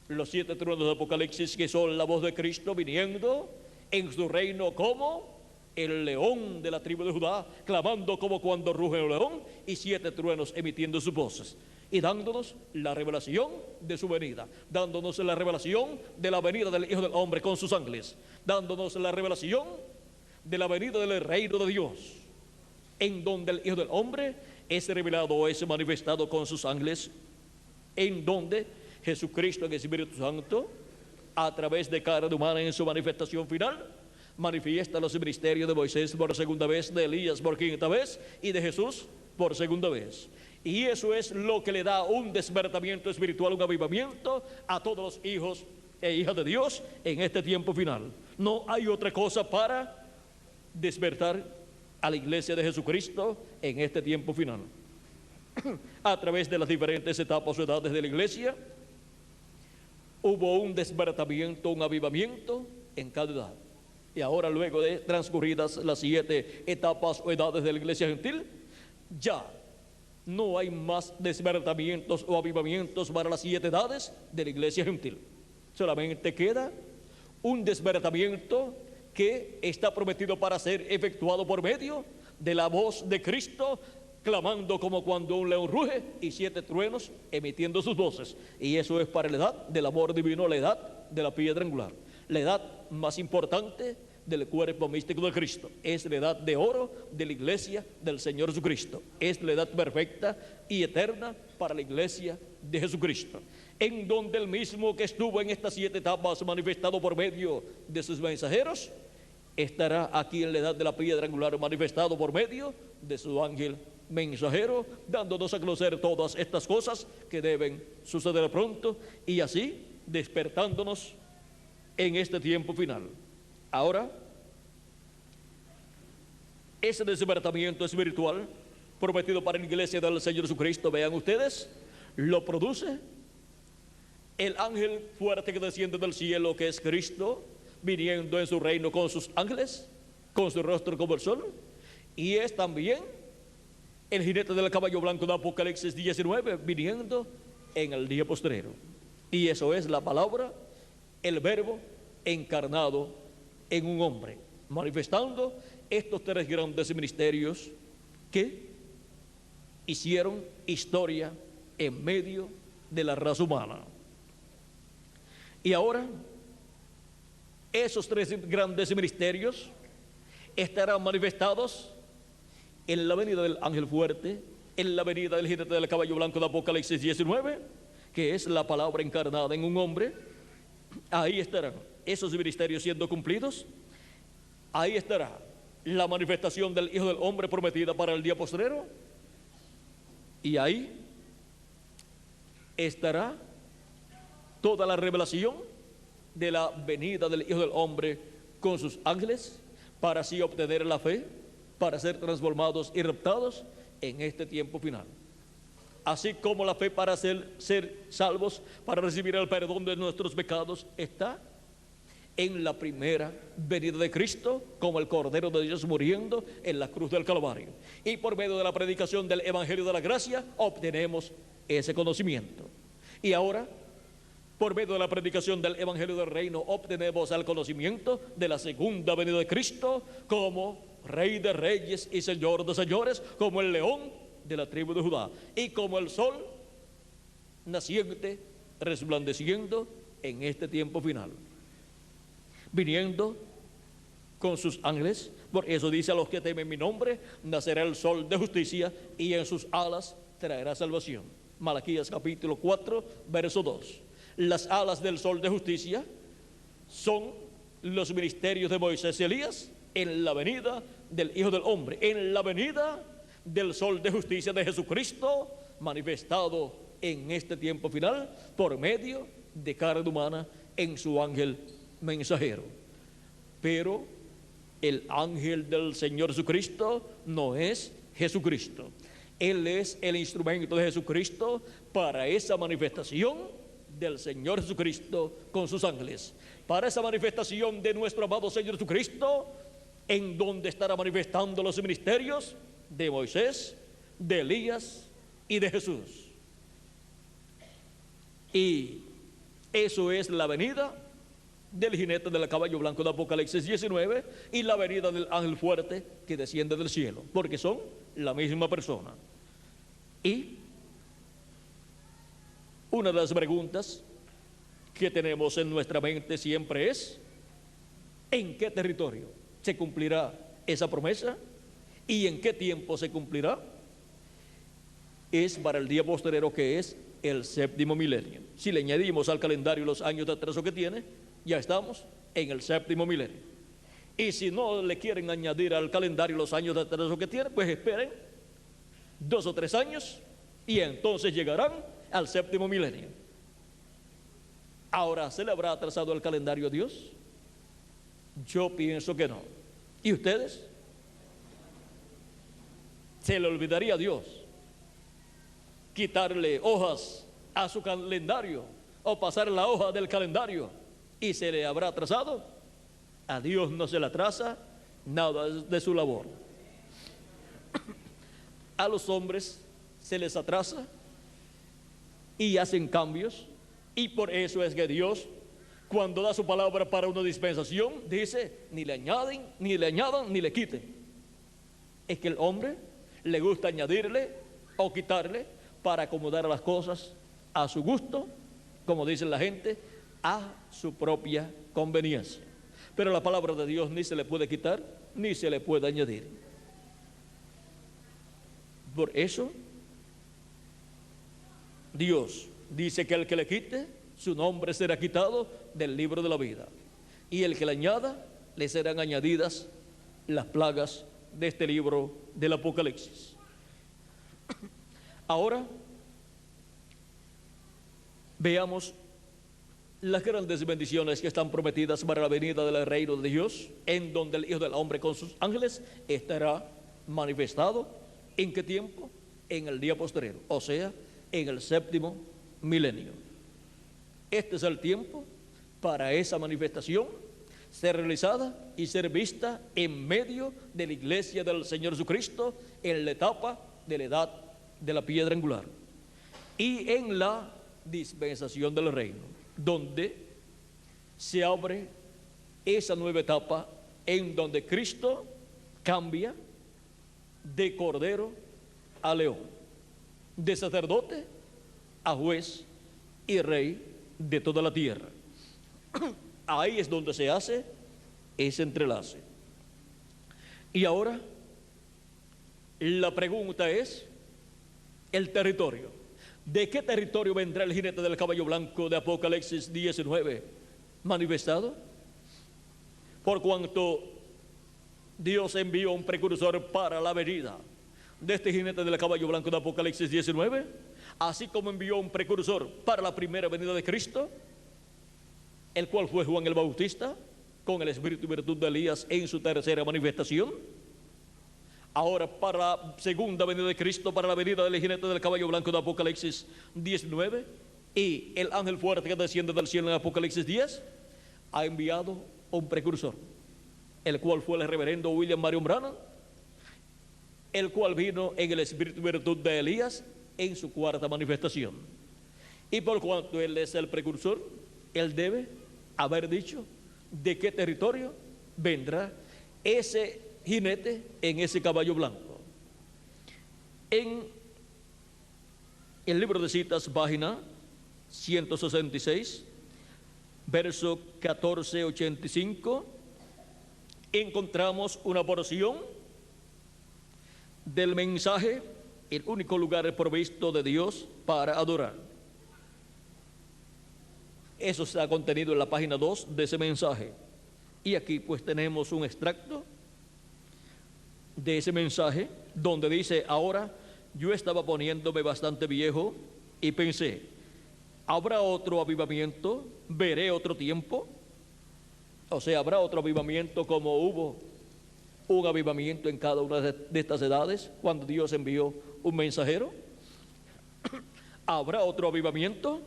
Los 7 truenos de Apocalipsis, que son la voz de Cristo viniendo en su reino como el león de la tribu de Judá, clamando como cuando ruge el león, y 7 truenos emitiendo sus voces y dándonos la revelación de su venida, dándonos la revelación de la venida del Hijo del Hombre con sus ángeles, dándonos la revelación de la venida del reino de Dios, en donde el Hijo del Hombre es revelado o es manifestado con sus ángeles, en donde Jesucristo en el Espíritu Santo, a través de carne humana en su manifestación final, manifiesta los ministerios de Moisés por segunda vez, de Elías por quinta vez y de Jesús por segunda vez. Y eso es lo que le da un despertamiento espiritual, un avivamiento a todos los hijos e hijas de Dios en este tiempo final. No hay otra cosa para despertar a la iglesia de Jesucristo en este tiempo final. A través de las diferentes etapas o edades de la iglesia, hubo un despertamiento, un avivamiento en cada edad. Y ahora, luego de transcurridas las 7 etapas o edades de la iglesia gentil, ya no hay más despertamientos o avivamientos para las 7 edades de la iglesia gentil. Solamente queda un despertamiento que está prometido para ser efectuado por medio de la voz de Cristo, clamando como cuando un león ruge, y 7 truenos emitiendo sus voces. Y eso es para la edad del amor divino, la edad de la piedra angular, la edad más importante del cuerpo místico de Cristo. Es la edad de oro de la iglesia del Señor Jesucristo. Es la edad perfecta y eterna para la iglesia de Jesucristo, en donde el mismo que estuvo en estas 7 etapas manifestado por medio de sus mensajeros, estará aquí en la edad de la piedra angular manifestado por medio de su ángel mensajero, dándonos a conocer todas estas cosas que deben suceder pronto, y así despertándonos en este tiempo final. Ahora, ese despertamiento espiritual prometido para la iglesia del Señor Jesucristo, vean ustedes, lo produce el ángel fuerte que desciende del cielo, que es Cristo, viniendo en su reino con sus ángeles, con su rostro como el sol, y es también el jinete del caballo blanco de Apocalipsis 19, viniendo en el día postrero. Y eso es la palabra, el verbo encarnado en un hombre, manifestando estos 3 grandes ministerios que hicieron historia en medio de la raza humana. Y ahora, esos 3 grandes ministerios estarán manifestados en la venida del ángel fuerte, en la venida del jinete del caballo blanco de Apocalipsis 19, que es la palabra encarnada en un hombre. Ahí estarán esos ministerios siendo cumplidos. Ahí estará la manifestación del Hijo del Hombre prometida para el día postrero, y ahí estará toda la revelación de la venida del Hijo del Hombre con sus ángeles, para así obtener la fe, para ser transformados y raptados en este tiempo final. Así como la fe para ser salvos, para recibir el perdón de nuestros pecados, está en la primera venida de Cristo, como el Cordero de Dios muriendo en la cruz del Calvario. Y por medio de la predicación del Evangelio de la Gracia, obtenemos ese conocimiento. Y ahora, por medio de la predicación del Evangelio del Reino, obtenemos el conocimiento de la segunda venida de Cristo, como Rey de Reyes y Señor de Señores, como el león de la tribu de Judá, y como el sol naciente, resplandeciendo en este tiempo final, viniendo con sus ángeles. Por eso dice: a los que temen mi nombre nacerá el sol de justicia, y en sus alas traerá salvación. Malaquías capítulo 4, verso 2. Las alas del sol de justicia son los ministerios de Moisés y Elías en la venida del Hijo del Hombre, en la venida del sol de justicia de Jesucristo, manifestado en este tiempo final por medio de carne humana en su ángel mensajero. Pero el ángel del Señor Jesucristo no es Jesucristo. Él es el instrumento de Jesucristo para esa manifestación del Señor Jesucristo con sus ángeles, para esa manifestación de nuestro amado Señor Jesucristo, en donde estará manifestando los ministerios de Moisés, de Elías y de Jesús. Y eso es la venida del jinete del caballo blanco de Apocalipsis 19 y la venida del ángel fuerte que desciende del cielo, porque son la misma persona. Y una de las preguntas que tenemos en nuestra mente siempre es: ¿en qué territorio se cumplirá esa promesa? ¿Y en qué tiempo se cumplirá? Es para el día postrero, que es el séptimo milenio. Si le añadimos al calendario los años de atraso que tiene, ya estamos en el séptimo milenio. Y si no le quieren añadir al calendario los años de atraso que tiene, pues esperen 2 o 3 años y entonces llegarán al séptimo milenio. Ahora, ¿se le habrá atrasado el calendario a Dios? Yo pienso que no. ¿Y ustedes? ¿Se le olvidaría a Dios quitarle hojas a su calendario o pasar la hoja del calendario y se le habrá atrasado? A Dios no se le atrasa nada de su labor. A los hombres se les atrasa y hacen cambios, y por eso es que Dios, cuando da su palabra para una dispensación, dice: ni le añaden, ni le añadan, ni le quiten. Es que el hombre le gusta añadirle o quitarle para acomodar las cosas a su gusto, como dice la gente, a su propia conveniencia. Pero la palabra de Dios ni se le puede quitar ni se le puede añadir. Por eso Dios dice que el que le quite, su nombre será quitado del libro de la vida, y el que le añada, le serán añadidas las plagas de este libro del Apocalipsis. Ahora veamos las grandes bendiciones que están prometidas para la venida del reino de Dios, en donde el Hijo del Hombre con sus ángeles estará manifestado. ¿En qué tiempo? En el día postrero, o sea, en el séptimo milenio. Este es el tiempo para esa manifestación ser realizada y ser vista en medio de la iglesia del Señor Jesucristo, en la etapa de la edad de la piedra angular y en la dispensación del reino, donde se abre esa nueva etapa en donde Cristo cambia de cordero a león, de sacerdote a juez y rey de toda la tierra. Ahí es donde se hace ese entrelace. Y ahora la pregunta es el territorio. ¿De qué territorio vendrá el jinete del caballo blanco de Apocalipsis 19 manifestado? Por cuanto Dios envió un precursor para la venida de este jinete del caballo blanco de Apocalipsis 19, así como envió un precursor para la primera venida de Cristo, el cual fue Juan el Bautista, con el espíritu y virtud de Elías en su tercera manifestación. Ahora, para la segunda venida de Cristo, para la venida del jinete del caballo blanco de Apocalipsis 19 y el ángel fuerte que desciende del cielo en Apocalipsis 10, ha enviado un precursor, el cual fue el reverendo William Marion Branham, el cual vino en el espíritu y virtud de Elías en su cuarta manifestación. Y por cuanto él es el precursor, él debe haber dicho de qué territorio vendrá ese jinete en ese caballo blanco. En el libro de citas, página 166, verso 1485, encontramos una porción del mensaje, el único lugar provisto de Dios para adorar. Eso está contenido en la página 2 de ese mensaje. Y aquí pues tenemos un extracto de ese mensaje donde dice: ahora yo estaba poniéndome bastante viejo y pensé, ¿habrá otro avivamiento? ¿Veré otro tiempo? O sea, ¿habrá otro avivamiento como hubo un avivamiento en cada una de estas edades cuando Dios envió un mensajero? ¿Habrá otro avivamiento?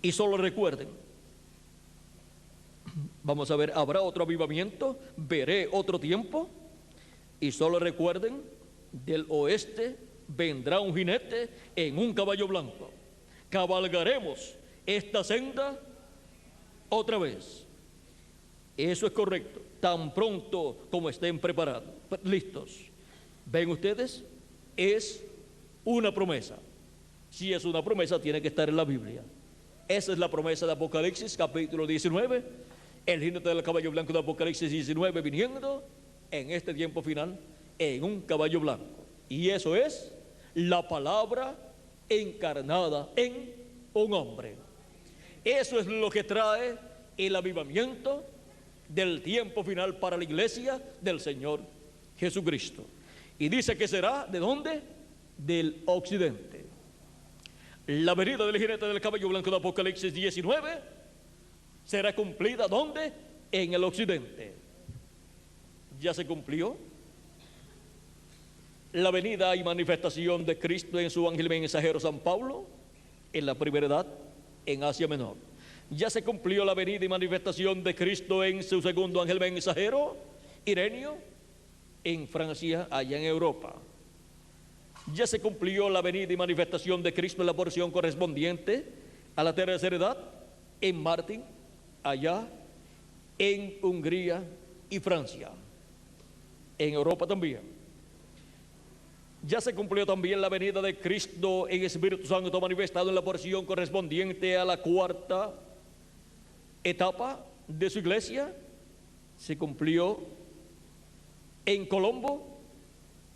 Y solo recuerden, vamos a ver, habrá otro avivamiento, veré otro tiempo, y solo recuerden, del oeste vendrá un jinete en un caballo blanco. Cabalgaremos esta senda otra vez. Eso es correcto, tan pronto como estén preparados, listos. ¿Ven ustedes? Es una promesa. Si es una promesa, tiene que estar en la Biblia. Esa es la promesa de Apocalipsis, capítulo 19. El jinete del caballo blanco de Apocalipsis 19 viniendo en este tiempo final en un caballo blanco. Y eso es la palabra encarnada en un hombre. Eso es lo que trae el avivamiento del tiempo final para la iglesia del Señor Jesucristo. Y dice que será, ¿de dónde? Del occidente. La venida del jinete del caballo blanco de Apocalipsis 19 será cumplida, ¿dónde? En el occidente. Ya se cumplió la venida y manifestación de Cristo en su ángel mensajero San Pablo en la primera edad en Asia Menor. Ya se cumplió la venida y manifestación de Cristo en su segundo ángel mensajero Ireneo en Francia, allá en Europa. Ya se cumplió la venida y manifestación de Cristo en la porción correspondiente a la tercera edad en Martín, allá en Hungría y Francia, en Europa también. Ya se cumplió también la venida de Cristo en Espíritu Santo manifestado en la porción correspondiente a la cuarta etapa de su iglesia. Se cumplió en Colombo,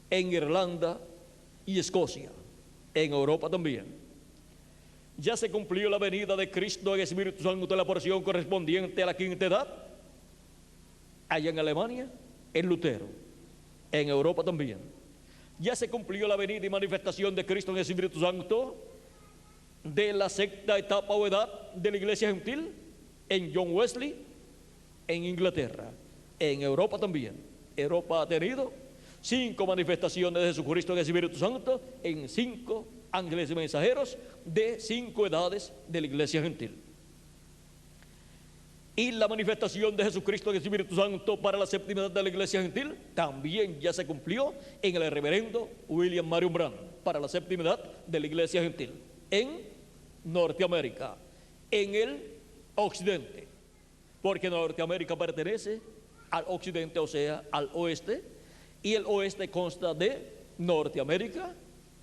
en Irlanda y Escocia, en Europa también. Ya se cumplió la venida de Cristo en Espíritu Santo en la porción correspondiente a la quinta edad, allá en Alemania, en Lutero, en Europa también. Ya se cumplió la venida y manifestación de Cristo en el Espíritu Santo de la sexta etapa o edad de la iglesia gentil en John Wesley, en Inglaterra, en Europa también. Europa ha tenido 5 manifestaciones de Jesucristo en el Espíritu Santo en 5 ángeles y mensajeros de 5 edades de la iglesia gentil. Y la manifestación de Jesucristo en el Espíritu Santo para la séptima edad de la iglesia gentil también ya se cumplió en el reverendo William Marion Branham para la séptima edad de la iglesia gentil en Norteamérica, en el occidente, porque Norteamérica pertenece al occidente, o sea, al oeste, y el oeste consta de Norteamérica,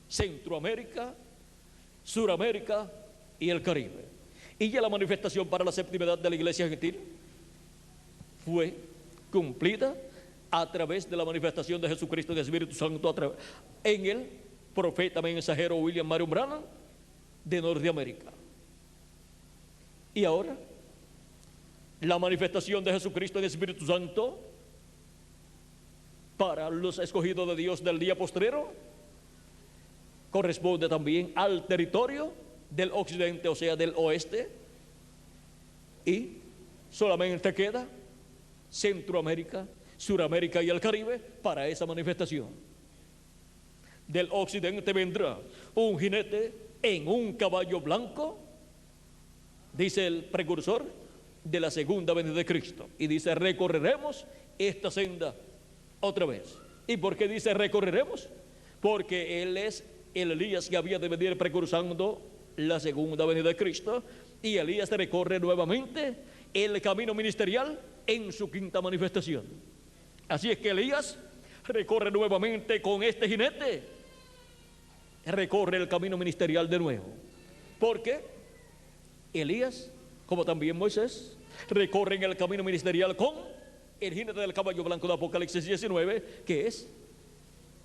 Centroamérica, Suramérica y el Caribe. Y ya la manifestación para la séptima edad de la iglesia gentil fue cumplida a través de la manifestación de Jesucristo en el Espíritu Santo en el profeta mensajero William Marion Branham de Norteamérica. Y ahora la manifestación de Jesucristo en el Espíritu Santo para los escogidos de Dios del día postrero corresponde también al territorio del occidente, o sea, del oeste, y solamente queda Centroamérica, Suramérica y el Caribe para esa manifestación. Del occidente vendrá un jinete en un caballo blanco, dice el precursor de la segunda venida de Cristo, y dice: recorreremos esta senda otra vez. ¿Y por qué dice recorreremos? Porque él es el Elías que había de venir precursando la segunda venida de Cristo, y Elías recorre nuevamente el camino ministerial en su quinta manifestación. Así es que Elías recorre nuevamente con este jinete, recorre el camino ministerial de nuevo, porque Elías, como también Moisés, recorren el camino ministerial con el jinete del caballo blanco de Apocalipsis 19, que es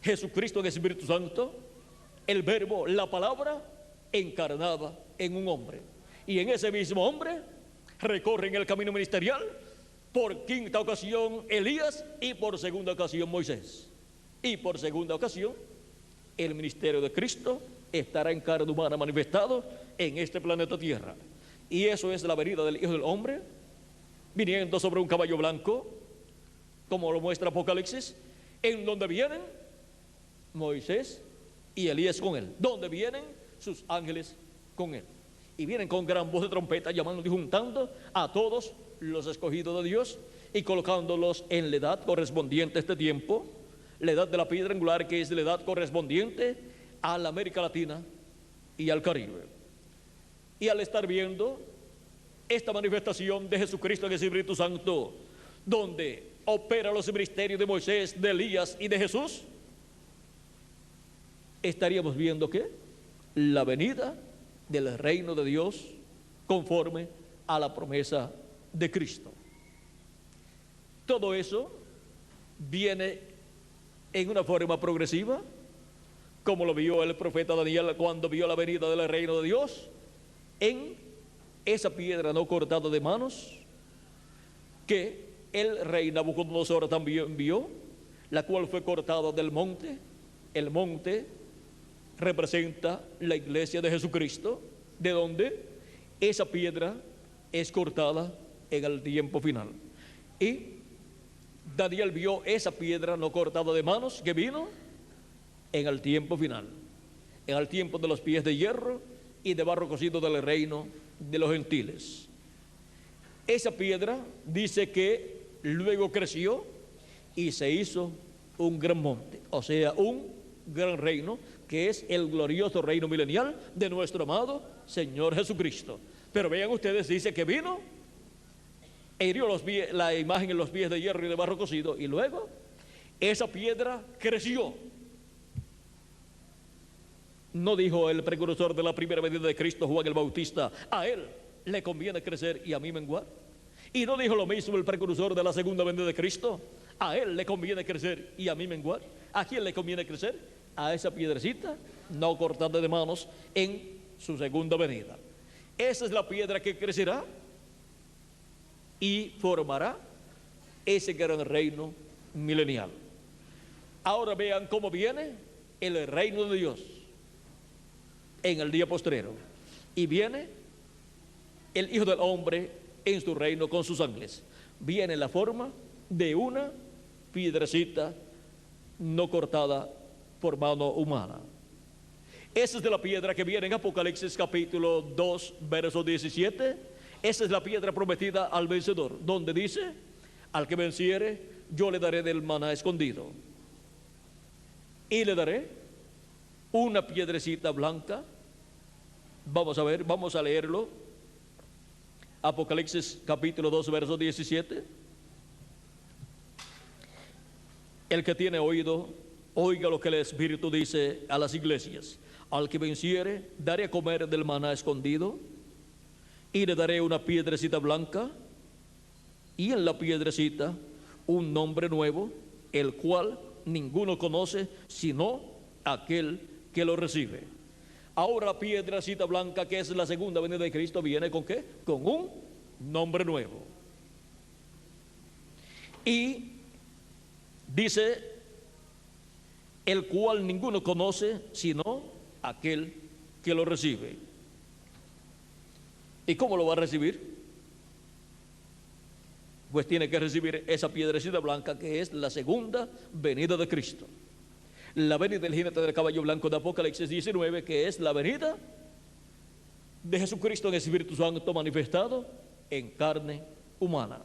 Jesucristo en el Espíritu Santo, el verbo, la palabra encarnada en un hombre. Y en ese mismo hombre recorren el camino ministerial por quinta ocasión Elías y por segunda ocasión Moisés. Y por segunda ocasión el ministerio de Cristo estará en carne humana manifestado en este planeta Tierra. Y eso es la venida del Hijo del Hombre, viniendo sobre un caballo blanco, como lo muestra Apocalipsis, en donde vienen Moisés y Elías con él, donde vienen sus ángeles con él. y vienen con gran voz de trompeta, llamando y juntando a todos los escogidos de Dios y colocándolos en la edad correspondiente a este tiempo, la edad de la piedra angular, que es la edad correspondiente a la América Latina y al Caribe. Y al estar viendo esta manifestación de Jesucristo en el Espíritu Santo, donde opera los ministerios de Moisés, de Elías y de Jesús, estaríamos viendo que la venida del reino de Dios conforme a la promesa de Cristo. Todo eso viene en una forma progresiva, como lo vio el profeta Daniel cuando vio la venida del reino de Dios, en esa piedra no cortada de manos que el rey Nabucodonosor también vio, la cual fue cortada del monte. El monte representa la iglesia de Jesucristo, de donde esa piedra es cortada en el tiempo final. Y Daniel vio esa piedra no cortada de manos que vino en el tiempo final, en el tiempo de los pies de hierro y de barro cocido del reino de los gentiles. Esa piedra dice que luego creció y se hizo un gran monte, o sea, un gran reino, que es el glorioso reino milenial de nuestro amado Señor Jesucristo. Pero vean ustedes, dice que vino, hirió la imagen en los pies de hierro y de barro cocido, y luego esa piedra creció. No dijo el precursor de la primera venida de Cristo, Juan el Bautista, a él le conviene crecer y a mí menguar. Y no dijo lo mismo el precursor de la segunda venida de Cristo, a él le conviene crecer y a mí menguar. ¿A quién le conviene crecer? A esa piedrecita no cortada de manos en su segunda venida. Esa es la piedra que crecerá y formará ese gran reino milenial. Ahora vean cómo viene el reino de Dios en el día postrero, y viene el Hijo del Hombre en su reino con sus ángeles. Viene en la forma de una piedrecita no cortada por mano humana. Esa es de la piedra que viene en Apocalipsis capítulo 2 verso 17. Esa es la piedra prometida al vencedor, donde dice: al que venciere yo le daré del maná escondido, y le daré una piedrecita blanca. Vamos a ver, vamos a leerlo. Apocalipsis capítulo 2 verso 17. El que tiene oído, oiga lo que el Espíritu dice a las iglesias. Al que venciere daré a comer del maná escondido, y le daré una piedrecita blanca, y en la piedrecita un nombre nuevo, el cual ninguno conoce sino aquel que lo recibe. Ahora piedrecita blanca, que es la segunda venida de Cristo, viene ¿con qué? Con un nombre nuevo. Y dice: el cual ninguno conoce sino aquel que lo recibe. ¿Y cómo lo va a recibir? Pues tiene que recibir esa piedrecita blanca, que es la segunda venida de Cristo. La venida del jinete del caballo blanco de Apocalipsis 19, que es la venida de Jesucristo en el Espíritu Santo manifestado en carne humana.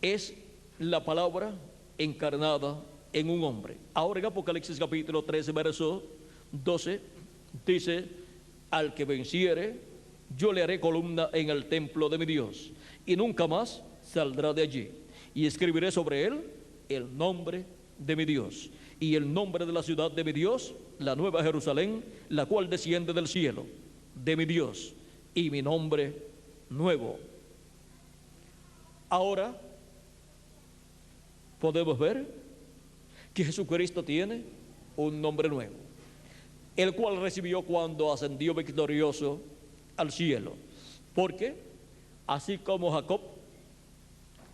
Es la palabra encarnada en un hombre. Ahora en Apocalipsis capítulo 13 verso 12 dice: al que venciere yo le haré columna en el templo de mi Dios, y nunca más saldrá de allí, y escribiré sobre él el nombre de mi Dios y el nombre de la ciudad de mi Dios, la nueva Jerusalén, la cual desciende del cielo de mi Dios, y mi nombre nuevo. Ahora podemos ver que Jesucristo tiene un nombre nuevo, el cual recibió cuando ascendió victorioso al cielo. Porque así como Jacob,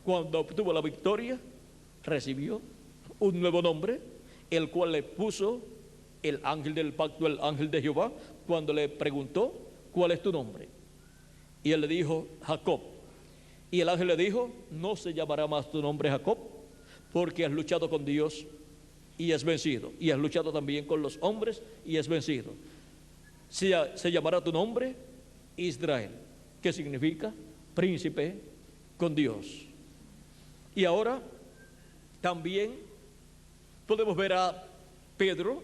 cuando obtuvo la victoria, recibió un nuevo nombre, el cual le puso el ángel del pacto, el ángel de Jehová, cuando le preguntó: ¿cuál es tu nombre? Y él le dijo: Jacob. Y el ángel le dijo: no se llamará más tu nombre Jacob, porque has luchado con Dios y has vencido, y has luchado también con los hombres y has vencido. se llamará tu nombre Israel, que significa príncipe con Dios. Y ahora también podemos ver a Pedro,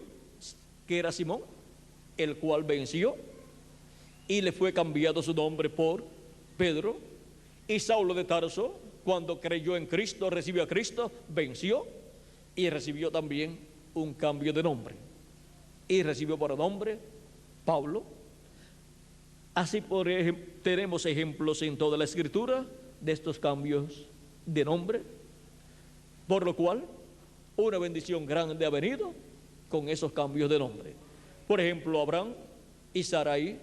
que era Simón, el cual venció y le fue cambiado su nombre por Pedro. Y Saulo de Tarso, cuando creyó en Cristo, recibió a Cristo, venció y recibió también un cambio de nombre. Y recibió por nombre Pablo. Así tenemos ejemplos en toda la Escritura de estos cambios de nombre, por lo cual una bendición grande ha venido con esos cambios de nombre. Por ejemplo, Abraham y Sarai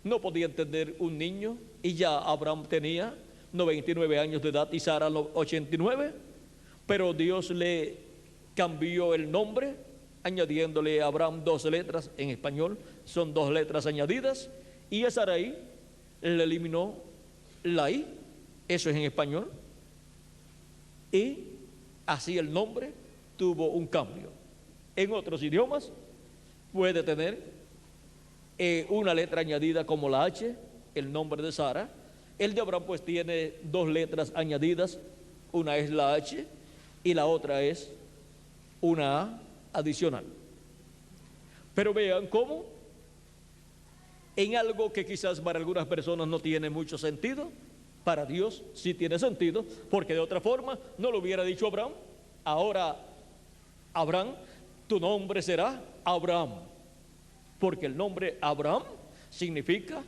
no podían tener un niño, y ya Abraham tenía 99 años de edad y Sara 89, pero Dios le cambió el nombre, añadiéndole a Abraham 2 letras. En español son 2 letras añadidas, y a Sarai le eliminó la I, eso es en español, y así el nombre tuvo un cambio. En otros idiomas puede tener una letra añadida como la H, el nombre de Sara. El de Abraham pues tiene 2 letras añadidas, una es la H y la otra es una A adicional. Pero vean cómo en algo que quizás para algunas personas no tiene mucho sentido, para Dios sí tiene sentido, porque de otra forma no lo hubiera dicho Abraham. Ahora, Abraham, tu nombre será Abraham, porque el nombre Abraham significa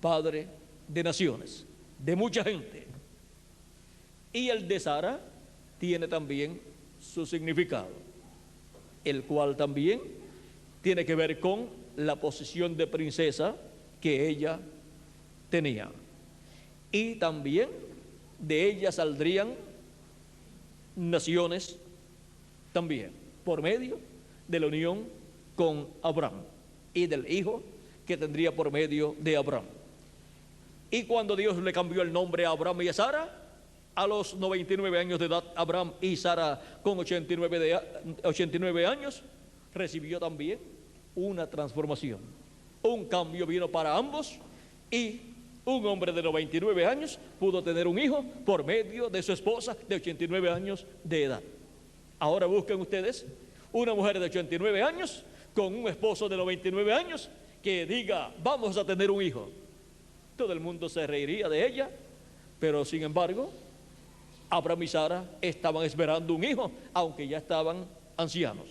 padre de naciones, de mucha gente. Y el de Sara tiene también su significado, el cual también tiene que ver con la posición de princesa que ella tenía. Y también de ella saldrían naciones también, por medio de la unión con Abraham y del hijo que tendría por medio de Abraham. Y cuando Dios le cambió el nombre a Abraham y a Sara, a los 99 años de edad, Abraham y Sara con 89 años, recibió también una transformación. Un cambio vino para ambos, y un hombre de 99 años pudo tener un hijo por medio de su esposa de 89 años de edad. Ahora busquen ustedes una mujer de 89 años con un esposo de 99 años que diga, vamos a tener un hijo. Todo el mundo se reiría de ella, pero sin embargo, Abraham y Sara estaban esperando un hijo, aunque ya estaban ancianos.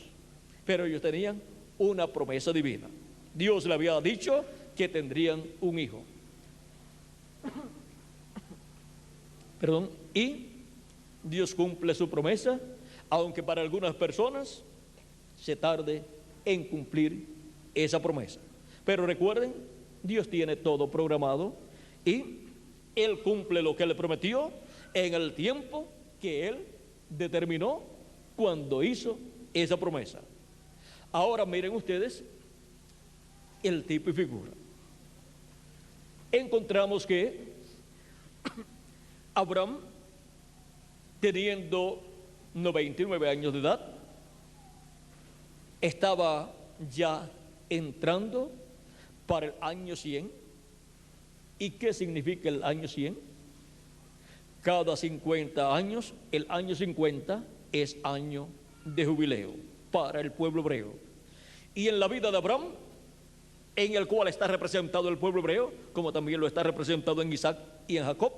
Pero ellos tenían una promesa divina. Dios le había dicho que tendrían un hijo. Perdón, y Dios cumple su promesa, aunque para algunas personas se tarde en cumplir esa promesa. Pero recuerden, Dios tiene todo programado y Él cumple lo que le prometió en el tiempo que Él determinó cuando hizo esa promesa. Ahora miren ustedes el tipo y figura. Encontramos que Abraham, teniendo 99 años de edad, estaba ya entrando para el año 100. ¿Y qué significa el año 100? Cada 50 años, el año 50 es año de jubileo para el pueblo hebreo. Y en la vida de Abraham, en el cual está representado el pueblo hebreo, como también lo está representado en Isaac y en Jacob,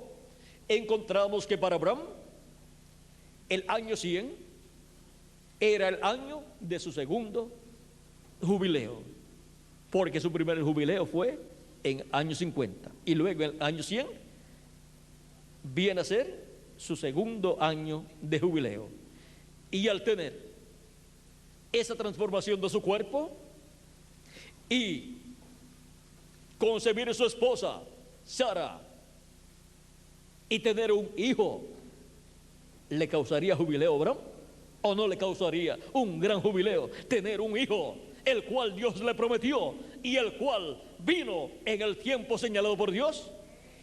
encontramos que para Abraham el año 100 era el año de su segundo jubileo, porque su primer jubileo fue en año 50 y luego en el año 100 viene a ser su segundo año de jubileo. Y al tener esa transformación de su cuerpo y concebir a su esposa Sara y tener un hijo, ¿le causaría jubileo a Abraham? ¿O no le causaría un gran jubileo tener un hijo, el cual Dios le prometió y el cual vino en el tiempo señalado por Dios?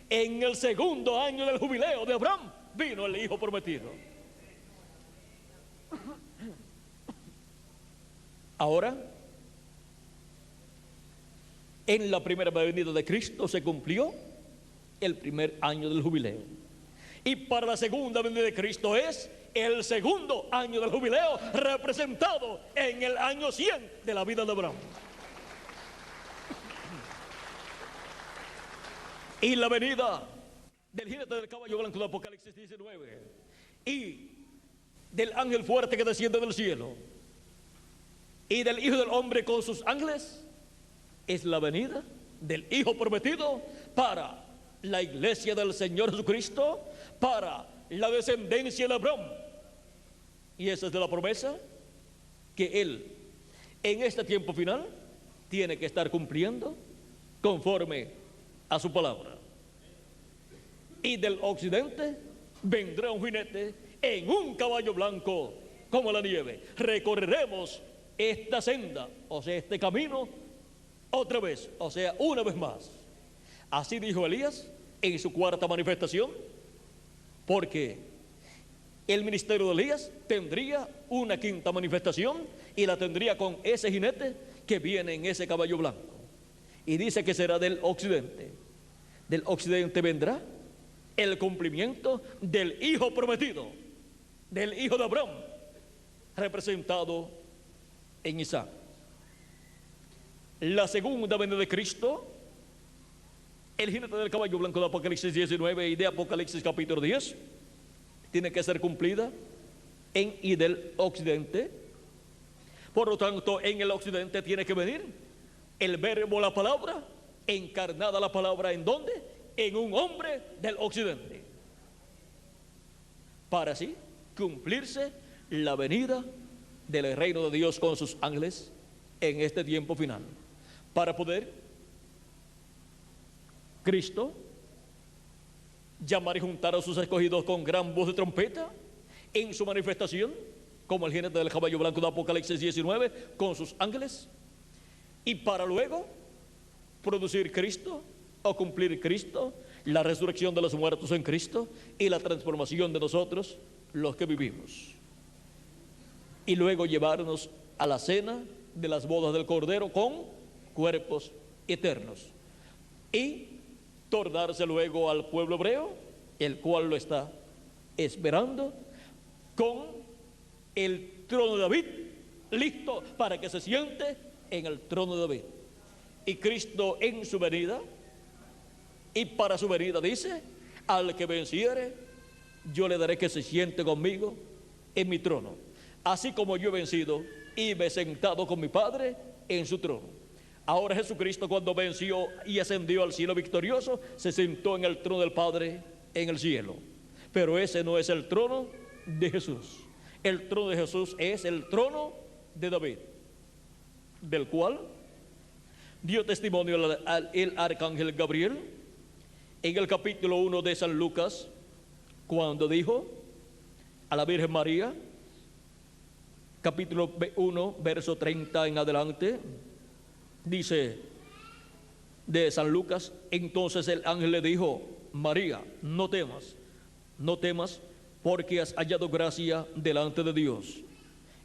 En el segundo año del jubileo de Abraham vino el hijo prometido. Ahora, En la primera venida de Cristo se cumplió el primer año del jubileo. Y para la segunda venida de Cristo es el segundo año del jubileo, representado en el año 100 de la vida de Abraham. Y la venida del jinete del caballo blanco de Apocalipsis 19 y del ángel fuerte que desciende del cielo y del Hijo del Hombre con sus ángeles es la venida del Hijo prometido para la iglesia del Señor Jesucristo, para la descendencia de Abraham. Y esa es de la promesa que Él en este tiempo final tiene que estar cumpliendo conforme a su palabra. Y del occidente vendrá un jinete en un caballo blanco como la nieve. Recorreremos esta senda, o sea, este camino otra vez, o sea, una vez más. Así dijo Elías en su cuarta manifestación, porque el ministerio de Elías tendría una quinta manifestación y la tendría con ese jinete que viene en ese caballo blanco. Y dice que será del occidente. Del occidente vendrá el cumplimiento del Hijo prometido, del Hijo de Abraham, representado en Isaac. La segunda venida de Cristo, el jinete del caballo blanco de Apocalipsis 19 y de Apocalipsis capítulo 10, tiene que ser cumplida en y del occidente. Por lo tanto, en el occidente tiene que venir el verbo, la palabra, encarnada la palabra, ¿en dónde? En un hombre del occidente, para así cumplirse la venida del reino de Dios con sus ángeles en este tiempo final, para poder Cristo llamar y juntar a sus escogidos con gran voz de trompeta en su manifestación, como el jinete del caballo blanco de Apocalipsis 19 con sus ángeles, y para luego producir Cristo o cumplir Cristo, la resurrección de los muertos en Cristo y la transformación de nosotros los que vivimos, y luego llevarnos a la cena de las bodas del Cordero con cuerpos eternos, y tornarse luego al pueblo hebreo, el cual lo está esperando con el trono de David listo para que se siente en el trono de David. Y Cristo en su venida, y para su venida dice: al que venciere, yo le daré que se siente conmigo en mi trono, así como yo he vencido y me he sentado con mi Padre en su trono. Ahora Jesucristo, cuando venció y ascendió al cielo victorioso, se sentó en el trono del Padre en el cielo. Pero ese no es el trono de Jesús. El trono de Jesús es el trono de David, del cual dio testimonio el arcángel Gabriel en el capítulo 1 de San Lucas, cuando dijo a la Virgen María, capítulo 1, verso 30 en adelante, dice de San Lucas: entonces el ángel le dijo: María, no temas, no temas, porque has hallado gracia delante de Dios,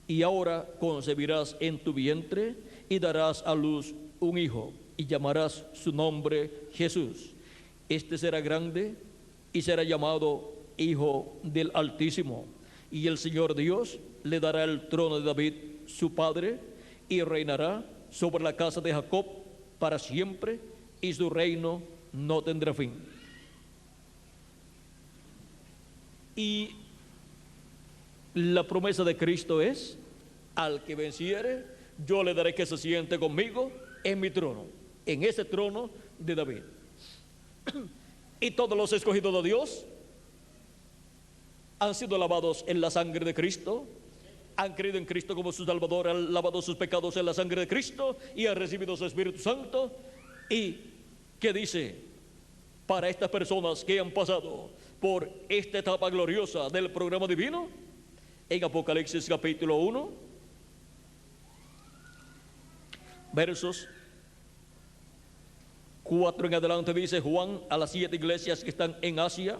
y ahora concebirás en tu vientre y darás a luz un hijo, y llamarás su nombre Jesús. Este será grande y será llamado Hijo del Altísimo, y el Señor Dios le dará el trono de David su padre, y reinará sobre la casa de Jacob para siempre, y su reino no tendrá fin. Y la promesa de Cristo es: al que venciere, yo le daré que se siente conmigo en mi trono, en ese trono de David. Y todos los escogidos de Dios han sido lavados en la sangre de Cristo, han creído en Cristo como su Salvador, han lavado sus pecados en la sangre de Cristo y han recibido su Espíritu Santo. Y ¿qué dice para estas personas que han pasado por esta etapa gloriosa del programa divino? En Apocalipsis capítulo 1, versos 4 en adelante, dice Juan a las 7 iglesias que están en Asia: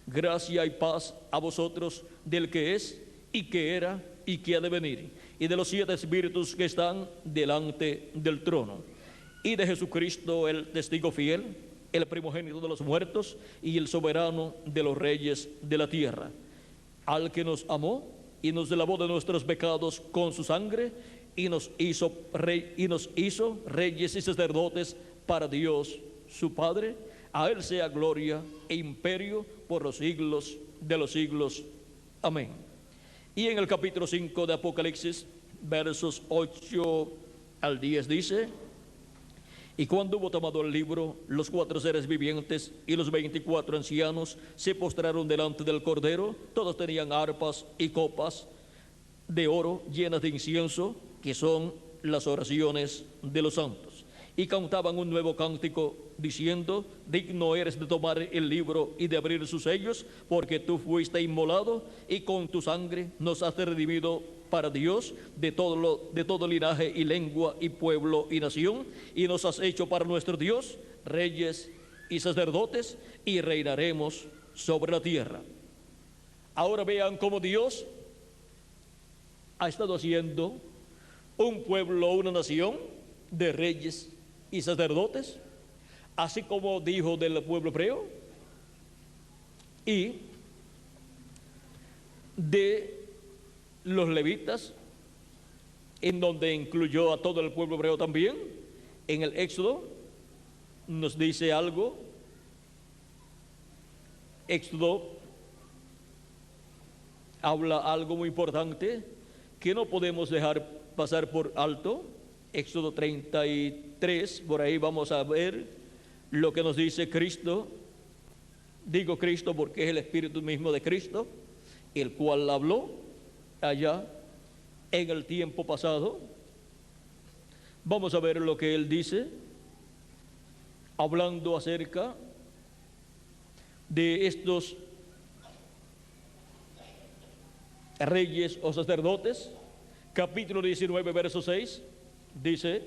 gracia y paz a vosotros del que es y que era y que ha de venir, y de los 7 espíritus que están delante del trono, y de Jesucristo, el testigo fiel, el primogénito de los muertos y el soberano de los reyes de la tierra, al que nos amó y nos lavó de nuestros pecados con su sangre y nos hizo reyes y sacerdotes para Dios su Padre. A él sea gloria e imperio por los siglos de los siglos. Amén. Y en el capítulo 5 de Apocalipsis, versos 8 al 10 dice: y cuando hubo tomado el libro, los 4 seres vivientes y los 24 ancianos se postraron delante del Cordero. Todos tenían arpas y copas de oro llenas de incienso, que son las oraciones de los santos, y cantaban un nuevo cántico diciendo: digno eres de tomar el libro y de abrir sus sellos, porque tú fuiste inmolado y con tu sangre nos has redimido para Dios de todo linaje y lengua y pueblo y nación, y nos has hecho para nuestro Dios reyes y sacerdotes, y reinaremos sobre la tierra. Ahora vean cómo Dios ha estado haciendo un pueblo, una nación de reyes y sacerdotes, así como dijo del pueblo hebreo, y de los levitas, en donde incluyó a todo el pueblo hebreo también. En el Éxodo nos dice algo. Éxodo habla algo muy importante que no podemos dejar pasar por alto. Éxodo 33, por ahí vamos a ver lo que nos dice Cristo. Digo Cristo porque es el Espíritu mismo de Cristo, el cual habló allá en el tiempo pasado. Vamos a ver lo que él dice, hablando acerca de estos reyes o sacerdotes. Capítulo 19, verso 6, dice: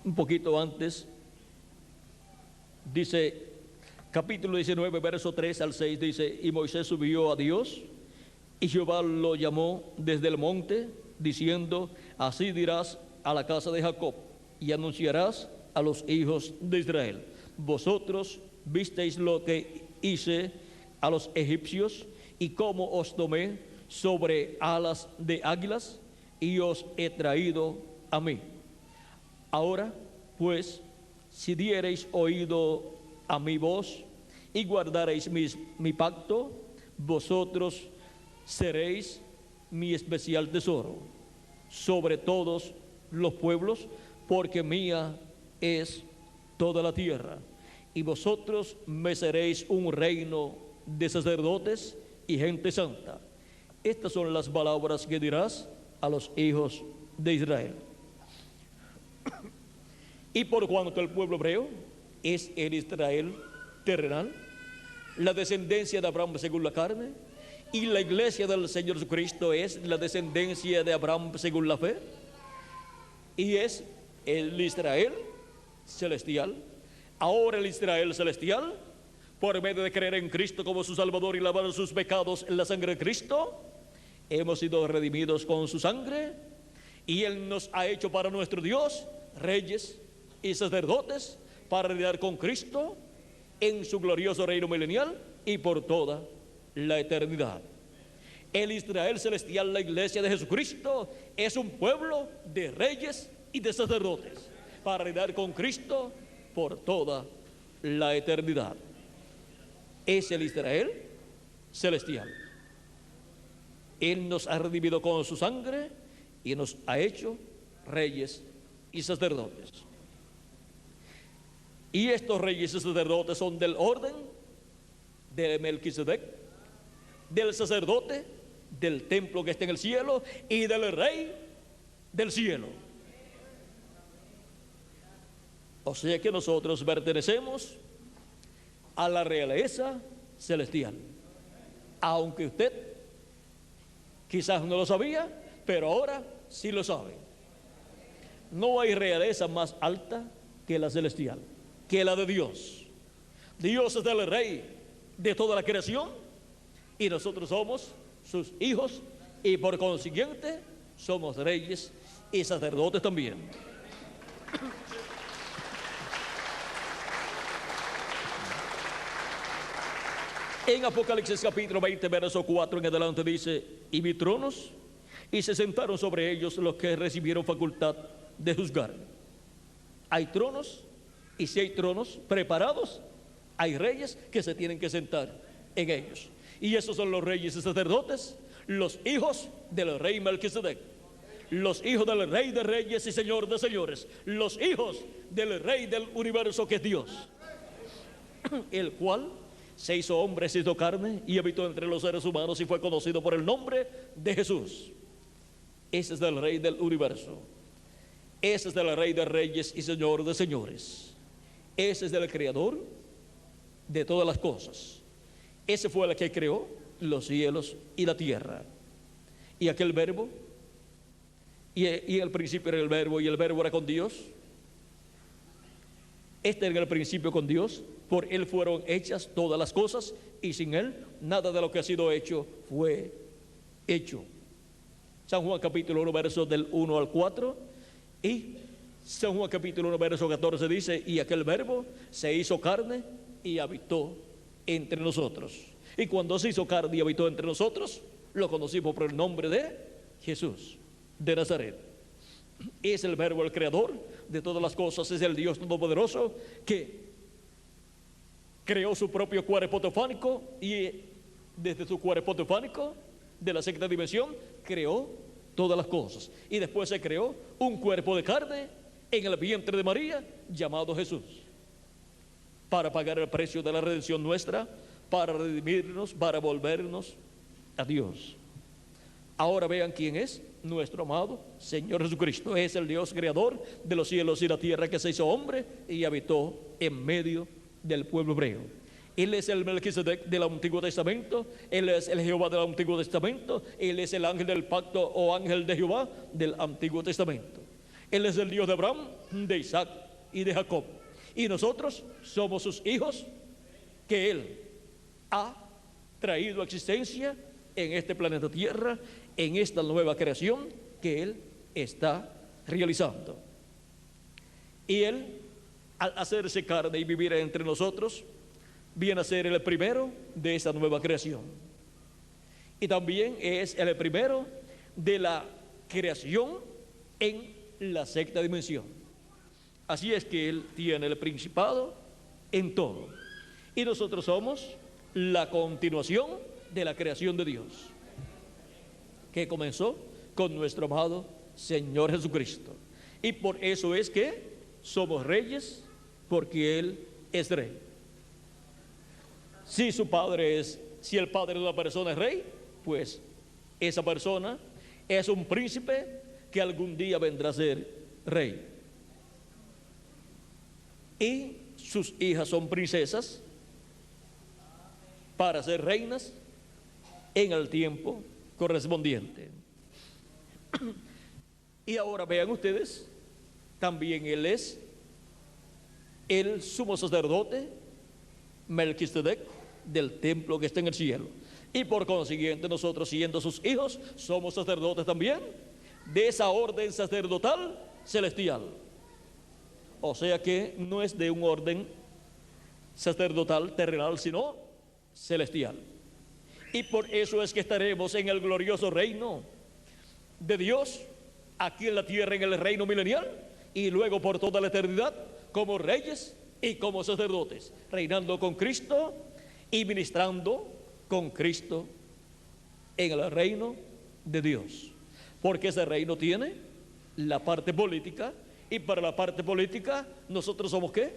un poquito antes, dice, capítulo 19, verso 3 al 6, dice: y Moisés subió a Dios, y Jehová lo llamó desde el monte, diciendo: así dirás a la casa de Jacob, y anunciarás a los hijos de Israel: vosotros visteis lo que hice a los egipcios, y cómo os tomé sobre alas de águilas, y os he traído a mí. Ahora, pues, si diereis oído a mi voz y guardareis mi pacto, vosotros seréis mi especial tesoro sobre todos los pueblos, porque mía es toda la tierra, y vosotros me seréis un reino de sacerdotes y gente santa. Estas son las palabras que dirás a los hijos de Israel. Y por cuanto el pueblo hebreo es el Israel terrenal, la descendencia de Abraham según la carne, y la iglesia del Señor Jesucristo es la descendencia de Abraham según la fe, y es el Israel celestial. Ahora el Israel celestial, por medio de creer en Cristo como su Salvador y lavar sus pecados en la sangre de Cristo, hemos sido redimidos con su sangre, y Él nos ha hecho para nuestro Dios reyes y sacerdotes, para reinar con Cristo en su glorioso reino milenial y por toda la eternidad. El Israel celestial, la iglesia de Jesucristo, es un pueblo de reyes y de sacerdotes, para reinar con Cristo por toda la eternidad. Es el Israel celestial. Él nos ha redimido con su sangre y nos ha hecho reyes y sacerdotes. Y estos reyes y sacerdotes son del orden de Melquisedec, del sacerdote del templo que está en el cielo y del rey del cielo. O sea que nosotros pertenecemos a la realeza celestial, aunque usted quizás no lo sabía, pero ahora sí lo sabe. No hay realeza más alta que la celestial, que la de Dios. Dios es el rey de toda la creación y nosotros somos sus hijos y por consiguiente somos reyes y sacerdotes también. En Apocalipsis capítulo 20, verso 4 en adelante dice: y vi tronos, y se sentaron sobre ellos los que recibieron facultad de juzgar. Hay tronos, y si hay tronos preparados, hay reyes que se tienen que sentar en ellos. Y esos son los reyes y sacerdotes, los hijos del rey Melquisedec, los hijos del rey de reyes y señor de señores, los hijos del rey del universo que es Dios, el cual se hizo hombre, se hizo carne y habitó entre los seres humanos y fue conocido por el nombre de Jesús. Ese es el rey del universo. Ese es el rey de reyes y señor de señores. Ese es el creador de todas las cosas. Ese fue el que creó los cielos y la tierra. Y aquel verbo, y el principio era el verbo, y el verbo era con Dios. Este era el principio con Dios. Por él fueron hechas todas las cosas, y sin él nada de lo que ha sido hecho fue hecho. San Juan capítulo 1 versos del 1 al 4, y San Juan capítulo 1 verso 14 dice: y aquel verbo se hizo carne y habitó entre nosotros. Y cuando se hizo carne y habitó entre nosotros, lo conocimos por el nombre de Jesús de Nazaret. Es el verbo, el creador de todas las cosas, es el Dios todopoderoso que creó su propio cuerpo teofánico, y desde su cuerpo teofánico de la sexta dimensión creó todas las cosas. Y después se creó un cuerpo de carne en el vientre de María llamado Jesús, para pagar el precio de la redención nuestra, para redimirnos, para volvernos a Dios. Ahora vean quién es nuestro amado Señor Jesucristo. Es el Dios creador de los cielos y la tierra, que se hizo hombre y habitó en medio del pueblo hebreo. Él es el Melquisedec del Antiguo Testamento. Él es el Jehová del Antiguo Testamento. Él es el ángel del pacto o ángel de Jehová del Antiguo Testamento. Él es el Dios de Abraham, de Isaac y de Jacob. Y nosotros somos sus hijos, que Él ha traído a existencia en este planeta Tierra, en esta nueva creación que Él está realizando. Y Él, al hacerse carne y vivir entre nosotros, viene a ser el primero de esta nueva creación. Y también es el primero de la creación en la sexta dimensión. Así es que Él tiene el principado en todo. Y nosotros somos la continuación de la creación de Dios, que comenzó con nuestro amado Señor Jesucristo. Y por eso es que somos reyes, porque Él es rey. Si el padre de una persona es rey, pues esa persona es un príncipe que algún día vendrá a ser rey. Y sus hijas son princesas para ser reinas en el tiempo correspondiente. Y ahora vean ustedes, también Él es el sumo sacerdote Melquisedec del templo que está en el cielo. Y por consiguiente nosotros, siendo sus hijos, somos sacerdotes también de esa orden sacerdotal celestial. O sea que no es de un orden sacerdotal terrenal, sino celestial. Y por eso es que estaremos en el glorioso reino de Dios, aquí en la tierra, en el reino milenial, y luego por toda la eternidad como reyes y como sacerdotes, reinando con Cristo y ministrando con Cristo en el reino de Dios. Porque ese reino tiene la parte política, y para la parte política nosotros somos ¿qué?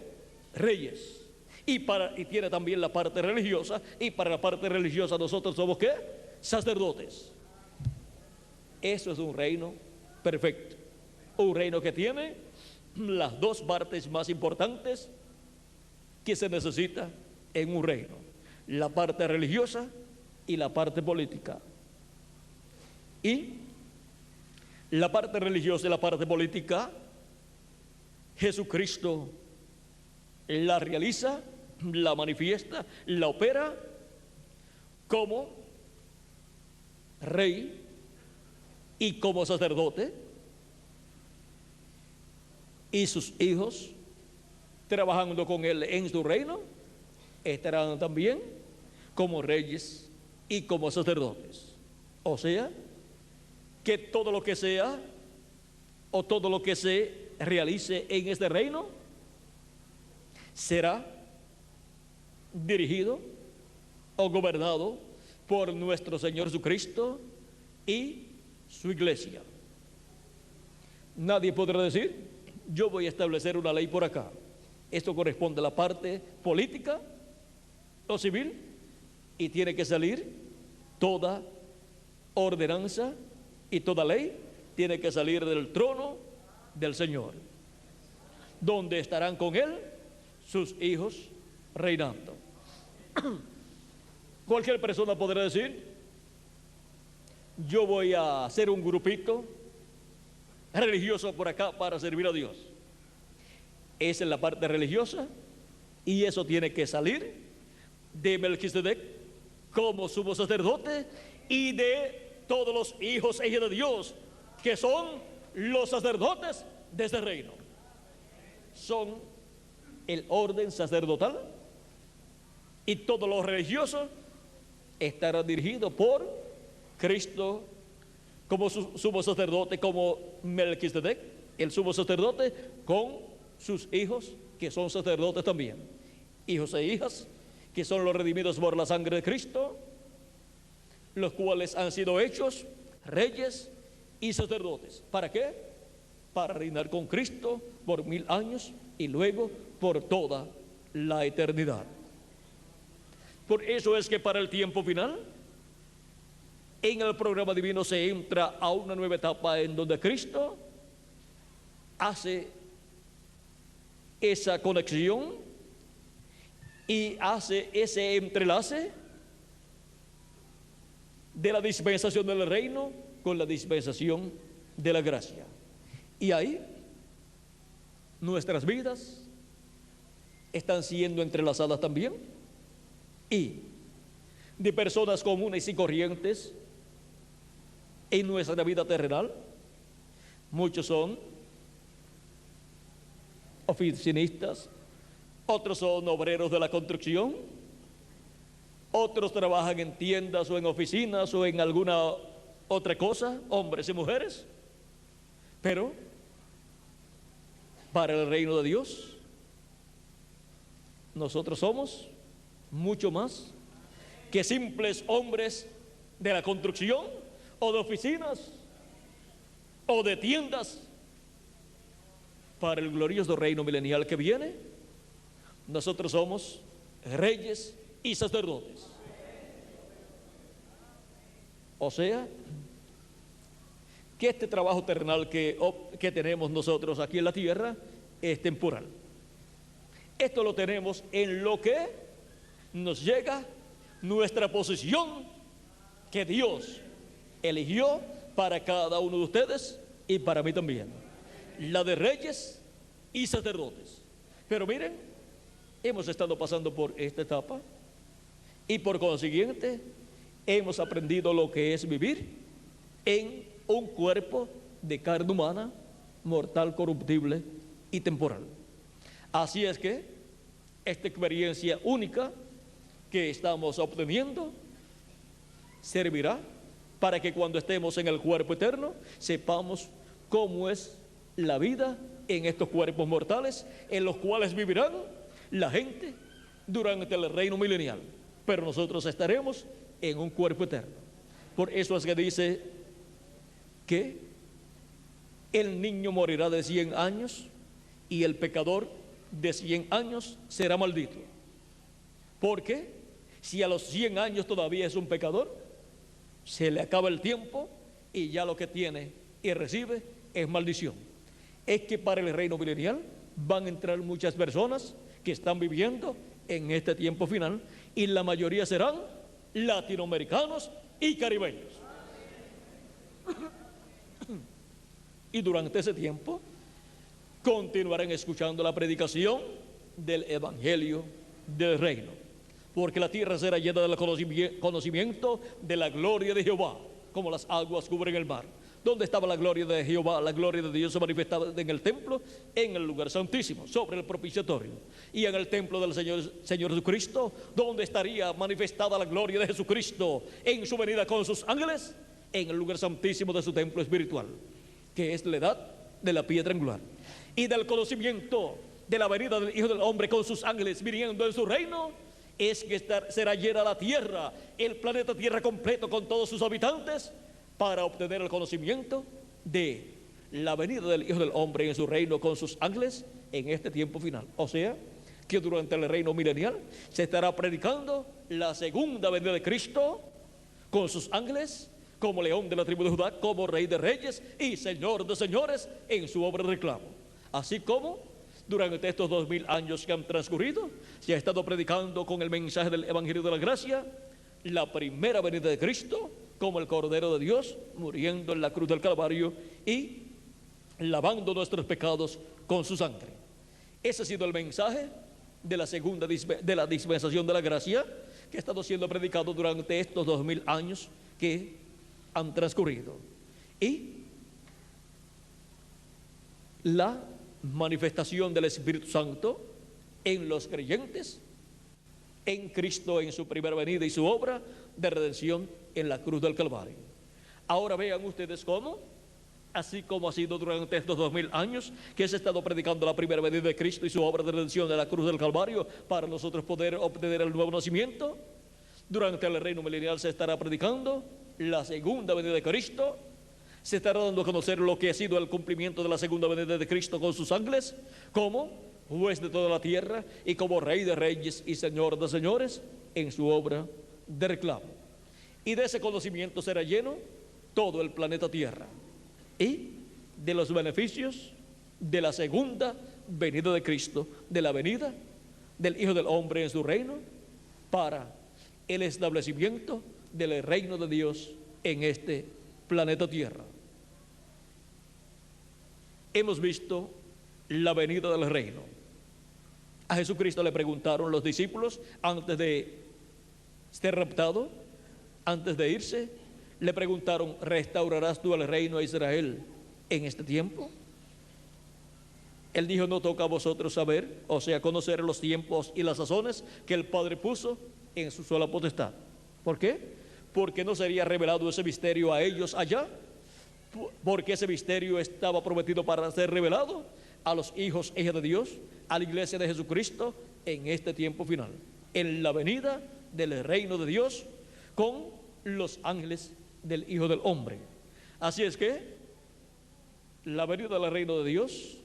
Reyes. Y tiene también la parte religiosa, y para la parte religiosa nosotros somos ¿qué? Sacerdotes. Eso es un reino perfecto, un reino que tiene las dos partes más importantes que se necesita en un reino: la parte religiosa y la parte política. Y la parte religiosa y la parte política, Jesucristo la realiza, la manifiesta, la opera como rey y como sacerdote, y sus hijos, trabajando con él en su reino, estarán también como reyes y como sacerdotes. O sea, que todo lo que sea o todo lo que se realice en este reino será dirigido o gobernado por nuestro Señor Jesucristo y su iglesia. Nadie podrá decir, yo voy a establecer una ley por acá. Esto corresponde a la parte política o civil, y tiene que salir toda ordenanza y toda ley tiene que salir del trono del Señor, donde estarán con él sus hijos reinando. Cualquier persona podrá decir, yo voy a hacer un grupito religioso por acá para servir a Dios. Esa es la parte religiosa, y eso tiene que salir de Melquisedec como sumo sacerdote y de todos los hijos e hijas de Dios que son los sacerdotes de este reino. Son el orden sacerdotal, y todo lo religioso estará dirigido por Cristo como sumo sacerdote, como Melquisedec, el sumo sacerdote, con sus hijos que son sacerdotes también, hijos e hijas que son los redimidos por la sangre de Cristo, los cuales han sido hechos reyes y sacerdotes. ¿Para qué? Para reinar con Cristo por 1000 años y luego por toda la eternidad. Por eso es que para el tiempo final, en el programa divino se entra a una nueva etapa en donde Cristo hace esa conexión y hace ese entrelace de la dispensación del reino con la dispensación de la gracia. Y ahí nuestras vidas están siendo entrelazadas también, y de personas comunes y corrientes en nuestra vida terrenal, muchos son oficinistas, otros son obreros de la construcción, otros trabajan en tiendas o en oficinas o en alguna otra cosa, hombres y mujeres. Pero para el reino de Dios, nosotros somos mucho más que simples hombres de la construcción o de oficinas o de tiendas. Para el glorioso reino milenial que viene, nosotros somos reyes y sacerdotes. O sea, que este trabajo terrenal que tenemos nosotros aquí en la tierra es temporal. Esto lo tenemos en lo que nos llega nuestra posición que Dios eligió para cada uno de ustedes y para mí también, la de reyes y sacerdotes. Pero miren, hemos estado pasando por esta etapa y por consiguiente hemos aprendido lo que es vivir en un cuerpo de carne humana, mortal, corruptible y temporal. Así es que esta experiencia única que estamos obteniendo servirá para que cuando estemos en el cuerpo eterno sepamos cómo es la vida en estos cuerpos mortales en los cuales vivirán la gente durante el reino milenial, pero nosotros estaremos en un cuerpo eterno. Por eso es que dice que el niño morirá de 100 años y el pecador de 100 años será maldito. Porque si a los 100 años todavía es un pecador, se le acaba el tiempo y ya lo que tiene y recibe es maldición. Es que para el reino milenial van a entrar muchas personas que están viviendo en este tiempo final, y la mayoría serán latinoamericanos y caribeños. Y durante ese tiempo continuarán escuchando la predicación del evangelio del reino, porque la tierra será llena del conocimiento de la gloria de Jehová, como las aguas cubren el mar. donde estaba la gloria de Jehová, la gloria de Dios se manifestaba en el templo, en el lugar santísimo, sobre el propiciatorio. Y en el templo del Señor Jesucristo, donde estaría manifestada la gloria de Jesucristo en su venida con sus ángeles, en el lugar santísimo de su templo espiritual, que es la edad de la piedra angular. Y del conocimiento de la venida del Hijo del Hombre con sus ángeles viniendo en su reino, es que será llena la tierra, el planeta Tierra completo con todos sus habitantes, para obtener el conocimiento de la venida del Hijo del Hombre en su reino con sus ángeles en este tiempo final. O sea, que durante el reino milenial se estará predicando la segunda venida de Cristo con sus ángeles, como león de la tribu de Judá, como rey de reyes y señor de señores en su obra de reclamo. Así como durante estos 2000 años que han transcurrido, se ha estado predicando con el mensaje del Evangelio de la Gracia la primera venida de Cristo como el Cordero de Dios, muriendo en la cruz del Calvario y lavando nuestros pecados con su sangre. Ese ha sido el mensaje de la segunda de la dispensación de la gracia, que ha estado siendo predicado durante estos 2000 años que han transcurrido. Y la manifestación del Espíritu Santo en los creyentes en Cristo, en su primera venida y su obra de redención en la cruz del Calvario. Ahora vean ustedes cómo, así como ha sido durante estos 2000 años que se ha estado predicando la primera venida de Cristo y su obra de redención en la cruz del Calvario para nosotros poder obtener el nuevo nacimiento, durante el reino milenial se estará predicando la segunda venida de Cristo. Se estará dando a conocer lo que ha sido el cumplimiento de la segunda venida de Cristo con sus ángeles, como juez de toda la tierra y como rey de reyes y señor de señores en su obra de reclamo. Y de ese conocimiento será lleno todo el planeta Tierra, y de los beneficios de la segunda venida de Cristo, de la venida del Hijo del Hombre en su reino, para el establecimiento del reino de Dios en este planeta Tierra. Hemos visto la venida del reino. A Jesucristo le preguntaron los discípulos antes de ser raptado, antes de irse, le preguntaron: ¿restaurarás tú el reino a Israel en este tiempo? Él dijo: no toca a vosotros saber, o sea, conocer los tiempos y las sazones que el Padre puso en su sola potestad. ¿Por qué? Porque no sería revelado ese misterio a ellos allá, porque ese misterio estaba prometido para ser revelado a los hijos e hijas de Dios, a la iglesia de Jesucristo en este tiempo final, en la venida del reino de Dios con los ángeles del Hijo del Hombre. Así es que la venida del reino de Dios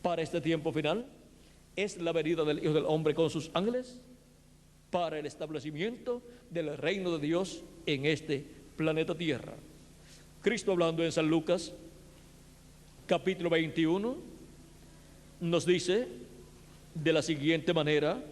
para este tiempo final es la venida del Hijo del Hombre con sus ángeles para el establecimiento del reino de Dios en este planeta Tierra. Cristo, hablando en San Lucas capítulo 21, nos dice de la siguiente manera,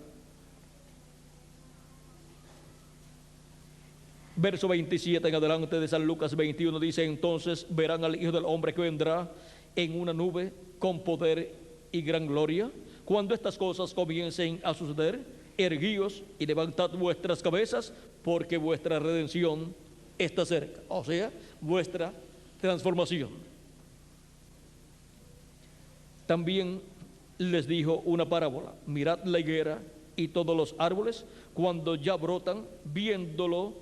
verso 27 en adelante de San Lucas 21, dice: entonces verán al Hijo del Hombre que vendrá en una nube con poder y gran gloria. Cuando estas cosas comiencen a suceder, erguíos y levantad vuestras cabezas, porque vuestra redención está cerca. O sea, vuestra transformación. También les dijo una parábola: mirad la higuera y todos los árboles, cuando ya brotan, viéndolo,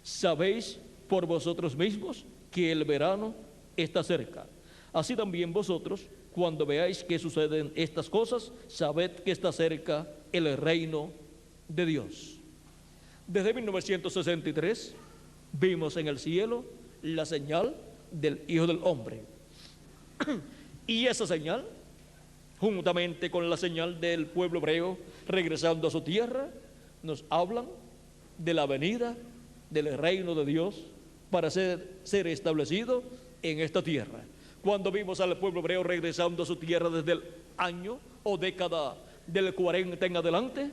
sabéis por vosotros mismos que el verano está cerca. Así también vosotros, cuando veáis que suceden estas cosas, sabed que está cerca el reino de Dios. Desde 1963 vimos en el cielo la señal del Hijo del Hombre. Y esa señal, juntamente con la señal del pueblo hebreo regresando a su tierra, nos hablan de la venida del reino de Dios para ser establecido en esta tierra. Cuando vimos al pueblo hebreo regresando a su tierra desde el año o década del 40 en adelante,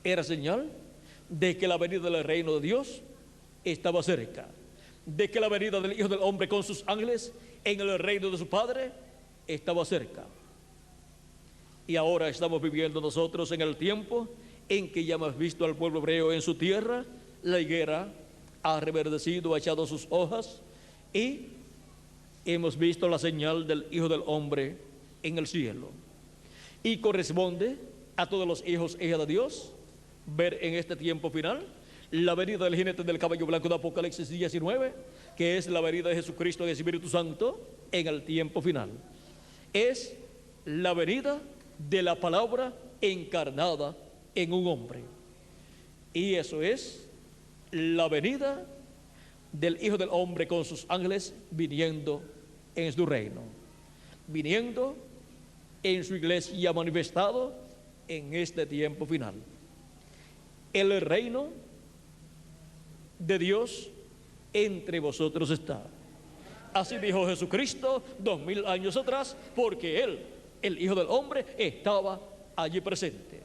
era señal de que la venida del reino de Dios estaba cerca, de que la venida del Hijo del Hombre con sus ángeles en el reino de su Padre estaba cerca. Y ahora estamos viviendo nosotros en el tiempo en que ya hemos visto al pueblo hebreo en su tierra, la higuera ha reverdecido, ha echado sus hojas, y hemos visto la señal del Hijo del Hombre en el cielo. Y corresponde a todos los hijos e hijas de Dios ver en este tiempo final la venida del jinete del caballo blanco de Apocalipsis 19, que es la venida de Jesucristo en el Espíritu Santo en el tiempo final. Es la venida de la palabra encarnada en un hombre. Y eso es la venida del Hijo del Hombre con sus ángeles viniendo en su reino, viniendo en su iglesia manifestado en este tiempo final. El reino de Dios entre vosotros está. Así dijo Jesucristo 2000 años atrás, porque Él, el Hijo del Hombre, estaba allí presente.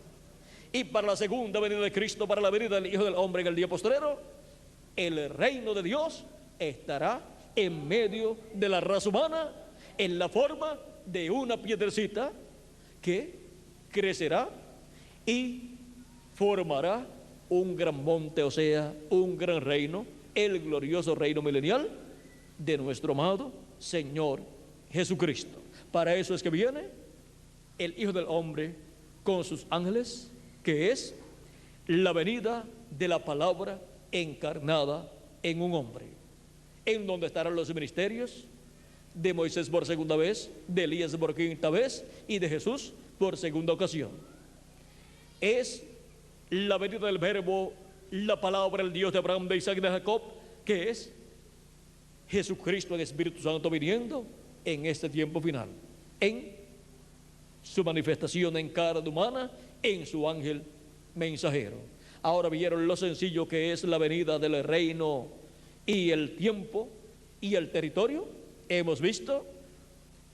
Y para la segunda venida de Cristo, para la venida del Hijo del Hombre en el día postrero, el reino de Dios estará en medio de la raza humana en la forma de una piedrecita que crecerá y formará un gran monte, o sea, un gran reino, el glorioso reino milenial de nuestro amado Señor Jesucristo. Para eso es que viene el Hijo del Hombre con sus ángeles, que es la venida de la palabra encarnada en un hombre, en donde estarán los ministerios de Moisés por segunda vez, de Elías por quinta vez y de Jesús por segunda ocasión. Es la venida del Verbo, la palabra, el Dios de Abraham, de Isaac y de Jacob, que es Jesucristo en Espíritu Santo viniendo en este tiempo final, en su manifestación en carne humana, en su ángel mensajero. Ahora vieron lo sencillo que es la venida del reino y el tiempo y el territorio. Hemos visto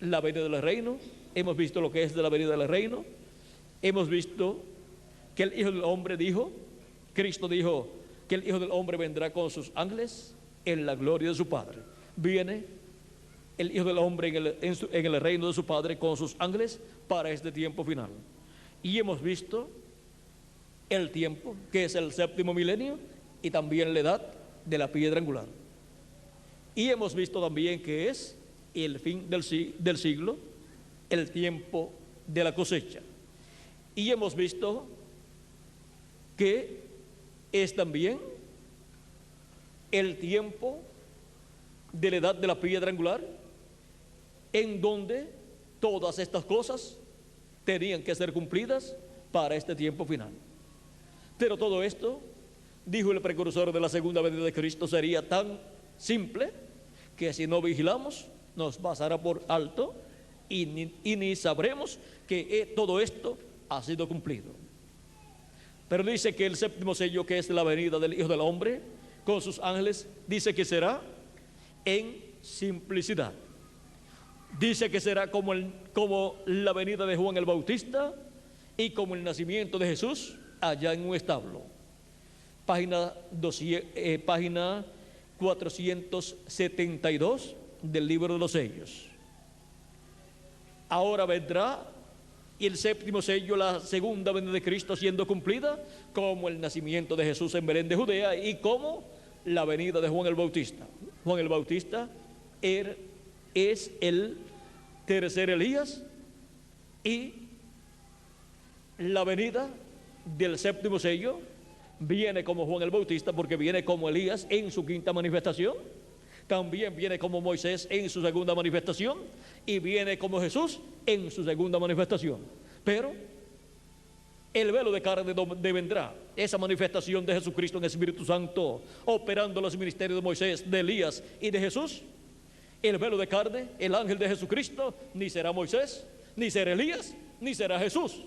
la venida del reino, hemos visto lo que es de la venida del reino, hemos visto que el Hijo del Hombre dijo, Cristo dijo que el Hijo del Hombre vendrá con sus ángeles en la gloria de su Padre. Viene el Hijo del Hombre en el reino de su Padre con sus ángeles para este tiempo final. Y hemos visto el tiempo, que es el séptimo milenio, y también la edad de la piedra angular. Y hemos visto también que es el fin del siglo, el tiempo de la cosecha. Y hemos visto que es también el tiempo de la edad de la piedra angular, en donde todas estas cosas tenían que ser cumplidas para este tiempo final. Pero todo esto, dijo el precursor de la segunda venida de Cristo, sería tan simple que si no vigilamos nos pasará por alto y ni sabremos que todo esto ha sido cumplido. Pero dice que el séptimo sello, que es la venida del Hijo del Hombre con sus ángeles, dice que será en simplicidad. Dice que será como la venida de Juan el Bautista y como el nacimiento de Jesús allá en un establo. Página 472 del libro de los sellos. Ahora vendrá el séptimo sello, la segunda venida de Cristo siendo cumplida, como el nacimiento de Jesús en Belén de Judea y como la venida de Juan el Bautista. Juan el Bautista es el tercer Elías, y la venida del séptimo sello viene como Juan el Bautista, porque viene como Elías en su quinta manifestación, también viene como Moisés en su segunda manifestación, y viene como Jesús en su segunda manifestación. Pero el velo de carne donde vendrá esa manifestación de Jesucristo en el Espíritu Santo, operando los ministerios de Moisés, de Elías y de Jesús, el velo de carne, el ángel de Jesucristo, ni será Moisés, ni será Elías, ni será Jesús.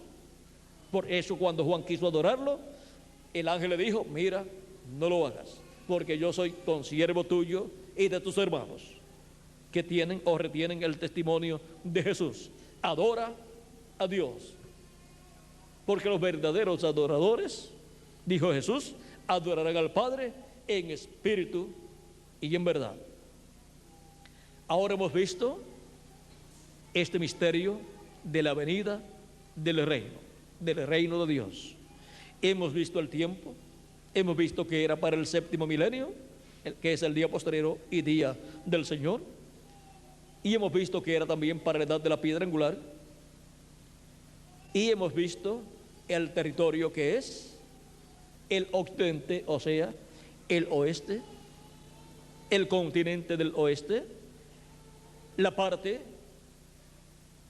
Por eso cuando Juan quiso adorarlo, el ángel le dijo: mira, no lo hagas, porque yo soy consiervo tuyo y de tus hermanos que tienen o retienen el testimonio de Jesús. Adora a Dios, porque los verdaderos adoradores, dijo Jesús, adorarán al Padre en espíritu y en verdad. Ahora hemos visto este misterio de la venida del reino de Dios. Hemos visto el tiempo, hemos visto que era para el séptimo milenio, que es el día postrero y día del Señor, y hemos visto que era también para la edad de la piedra angular, y hemos visto el territorio que es el occidente, o sea, el oeste, el continente del oeste, la parte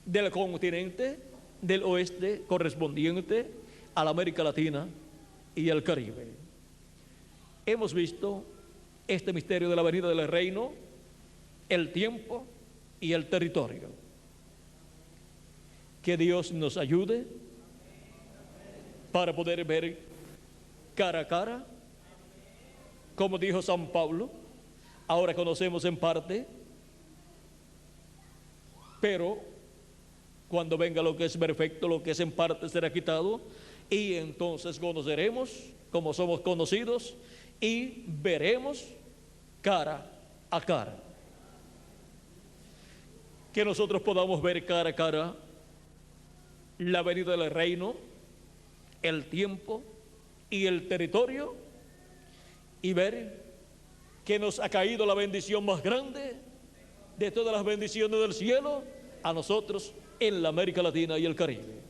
del continente del oeste correspondiente a la América Latina y al Caribe. Hemos visto este misterio de la venida del reino, el tiempo y el territorio. Que Dios nos ayude para poder ver cara a cara, como dijo San Pablo, ahora conocemos en parte, pero cuando venga lo que es perfecto, lo que es en parte será quitado, y entonces conoceremos como somos conocidos y veremos cara a cara. Que nosotros podamos ver cara a cara la venida del reino, el tiempo y el territorio, y ver que nos ha caído la bendición más grande de todas las bendiciones del cielo a nosotros en la América Latina y el Caribe,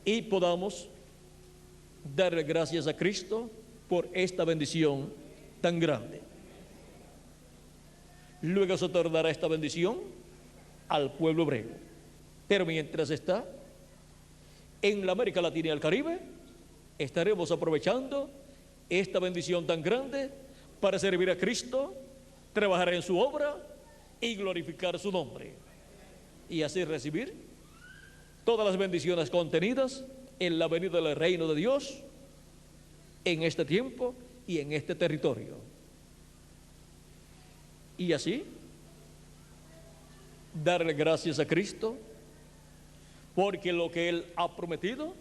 y podamos darle gracias a Cristo por esta bendición tan grande. Luego se otorgará esta bendición al pueblo hebreo, pero mientras está en la América Latina y el Caribe, estaremos aprovechando esta bendición tan grande para servir a Cristo, trabajar en su obra y glorificar su nombre, y así recibir todas las bendiciones contenidas en la venida del reino de Dios en este tiempo y en este territorio. Y así darle gracias a Cristo porque lo que Él ha prometido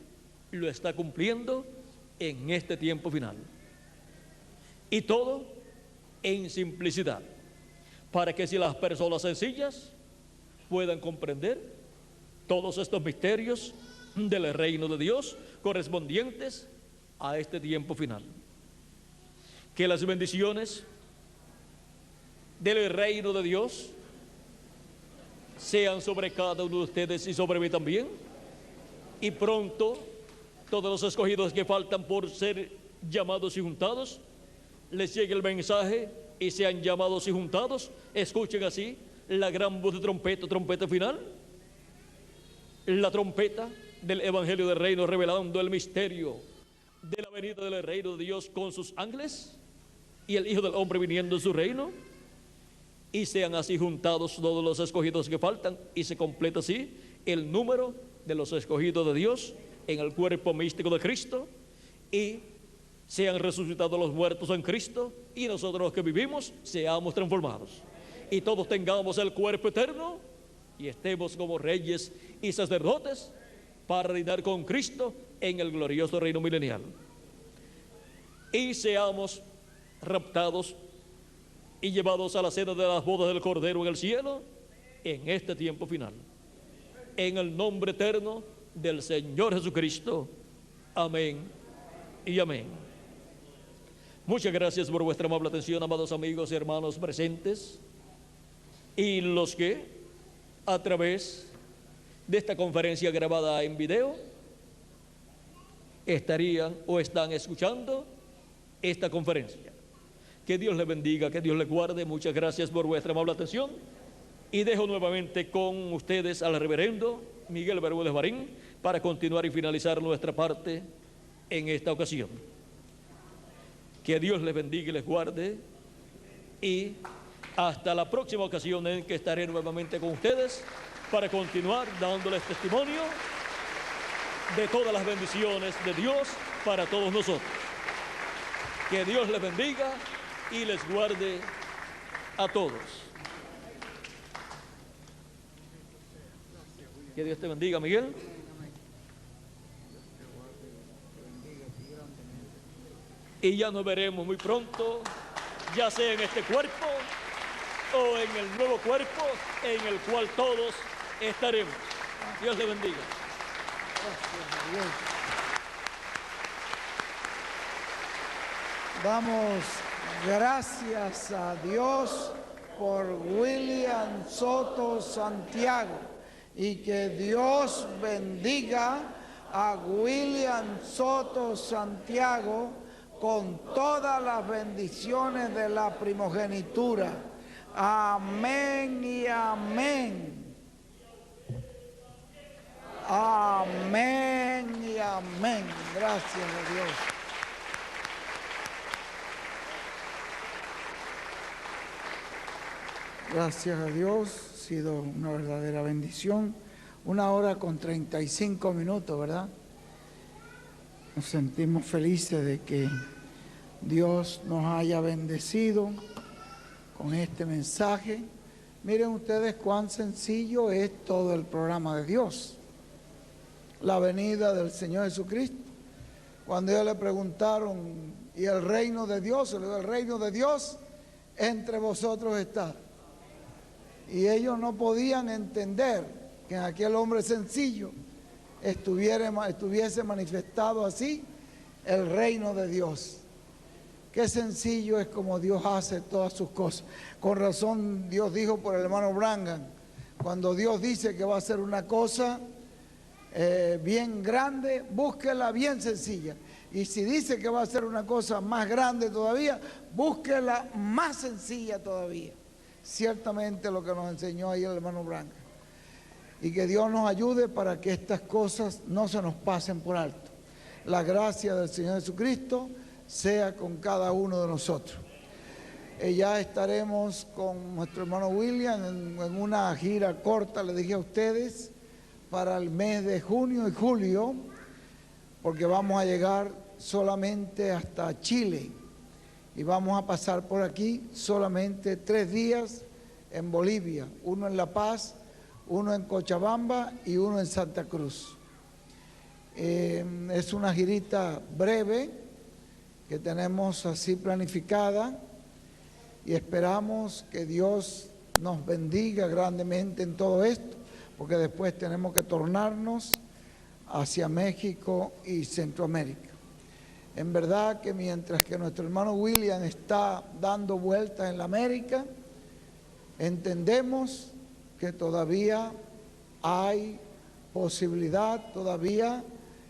lo está cumpliendo en este tiempo final, y todo en simplicidad, para que si las personas sencillas puedan comprender todos estos misterios del reino de Dios correspondientes a este tiempo final. Que las bendiciones del reino de Dios sean sobre cada uno de ustedes y sobre mí también, y pronto todos los escogidos que faltan por ser llamados y juntados les llegue el mensaje y sean llamados y juntados. Escuchen así la gran voz de trompeta, trompeta final, la trompeta del evangelio del reino, revelando el misterio de la venida del reino de Dios con sus ángeles y el Hijo del Hombre viniendo en su reino, y sean así juntados todos los escogidos que faltan, y se completa así el número de los escogidos de Dios en el cuerpo místico de Cristo, y sean resucitados los muertos en Cristo, y nosotros los que vivimos seamos transformados, y todos tengamos el cuerpo eterno y estemos como reyes y sacerdotes para reinar con Cristo en el glorioso reino milenial, y seamos raptados y llevados a la cena de las bodas del Cordero en el cielo en este tiempo final, en el nombre eterno del Señor Jesucristo. Amén y amén. Muchas gracias por vuestra amable atención, amados amigos y hermanos presentes, y los que a través de esta conferencia grabada en video estarían o están escuchando esta conferencia. Que Dios les bendiga, que Dios les guarde. Muchas gracias por vuestra amable atención, y dejo nuevamente con ustedes al reverendo Miguel Bermúdez Marín para continuar y finalizar nuestra parte en esta ocasión. Que Dios les bendiga y les guarde, y hasta la próxima ocasión en que estaré nuevamente con ustedes para continuar dándoles testimonio de todas las bendiciones de Dios para todos nosotros. Que Dios les bendiga y les guarde a todos. Que Dios te bendiga, Miguel. Y ya nos veremos muy pronto, ya sea en este cuerpo o en el nuevo cuerpo en el cual todos estaremos. Dios le bendiga. Gracias, 「Damos gracias a Dios por William Soto Santiago y que Dios bendiga a William Soto Santiago con todas las bendiciones de la primogenitura. Amén y amén. Amén y amén. Gracias a Dios. Gracias a Dios, ha sido una verdadera bendición. 1 hora con 35 minutos, ¿verdad? Nos sentimos felices de que Dios nos haya bendecido con este mensaje. Miren ustedes cuán sencillo es todo el programa de Dios. La venida del Señor Jesucristo. Cuando ellos le preguntaron, ¿y el reino de Dios? Le dijo, el reino de Dios entre vosotros está. Y ellos no podían entender que en aquel hombre sencillo estuviese manifestado así el reino de Dios. Qué sencillo es como Dios hace todas sus cosas. Con razón Dios dijo por el hermano Branham, cuando Dios dice que va a hacer una cosa bien grande, búsquela bien sencilla. Y si dice que va a hacer una cosa más grande todavía, búsquela más sencilla todavía. Ciertamente lo que nos enseñó ahí el hermano Branham. Y que Dios nos ayude para que estas cosas no se nos pasen por alto. La gracia del Señor Jesucristo sea con cada uno de nosotros. Ya estaremos con nuestro hermano William en una gira corta, le dije a ustedes, para el mes de junio y julio, porque vamos a llegar solamente hasta Chile. Y vamos a pasar por aquí solamente 3 días en Bolivia, 1 en La Paz, 1 en Cochabamba y 1 en Santa Cruz. Es una girita breve que tenemos así planificada y esperamos que Dios nos bendiga grandemente en todo esto, porque después tenemos que tornarnos hacia México y Centroamérica. En verdad que mientras que nuestro hermano William está dando vueltas en la América, entendemos que todavía hay posibilidad, todavía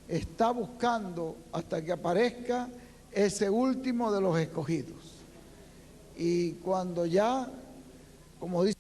está buscando hasta que aparezca ese último de los escogidos. Y cuando ya, como dice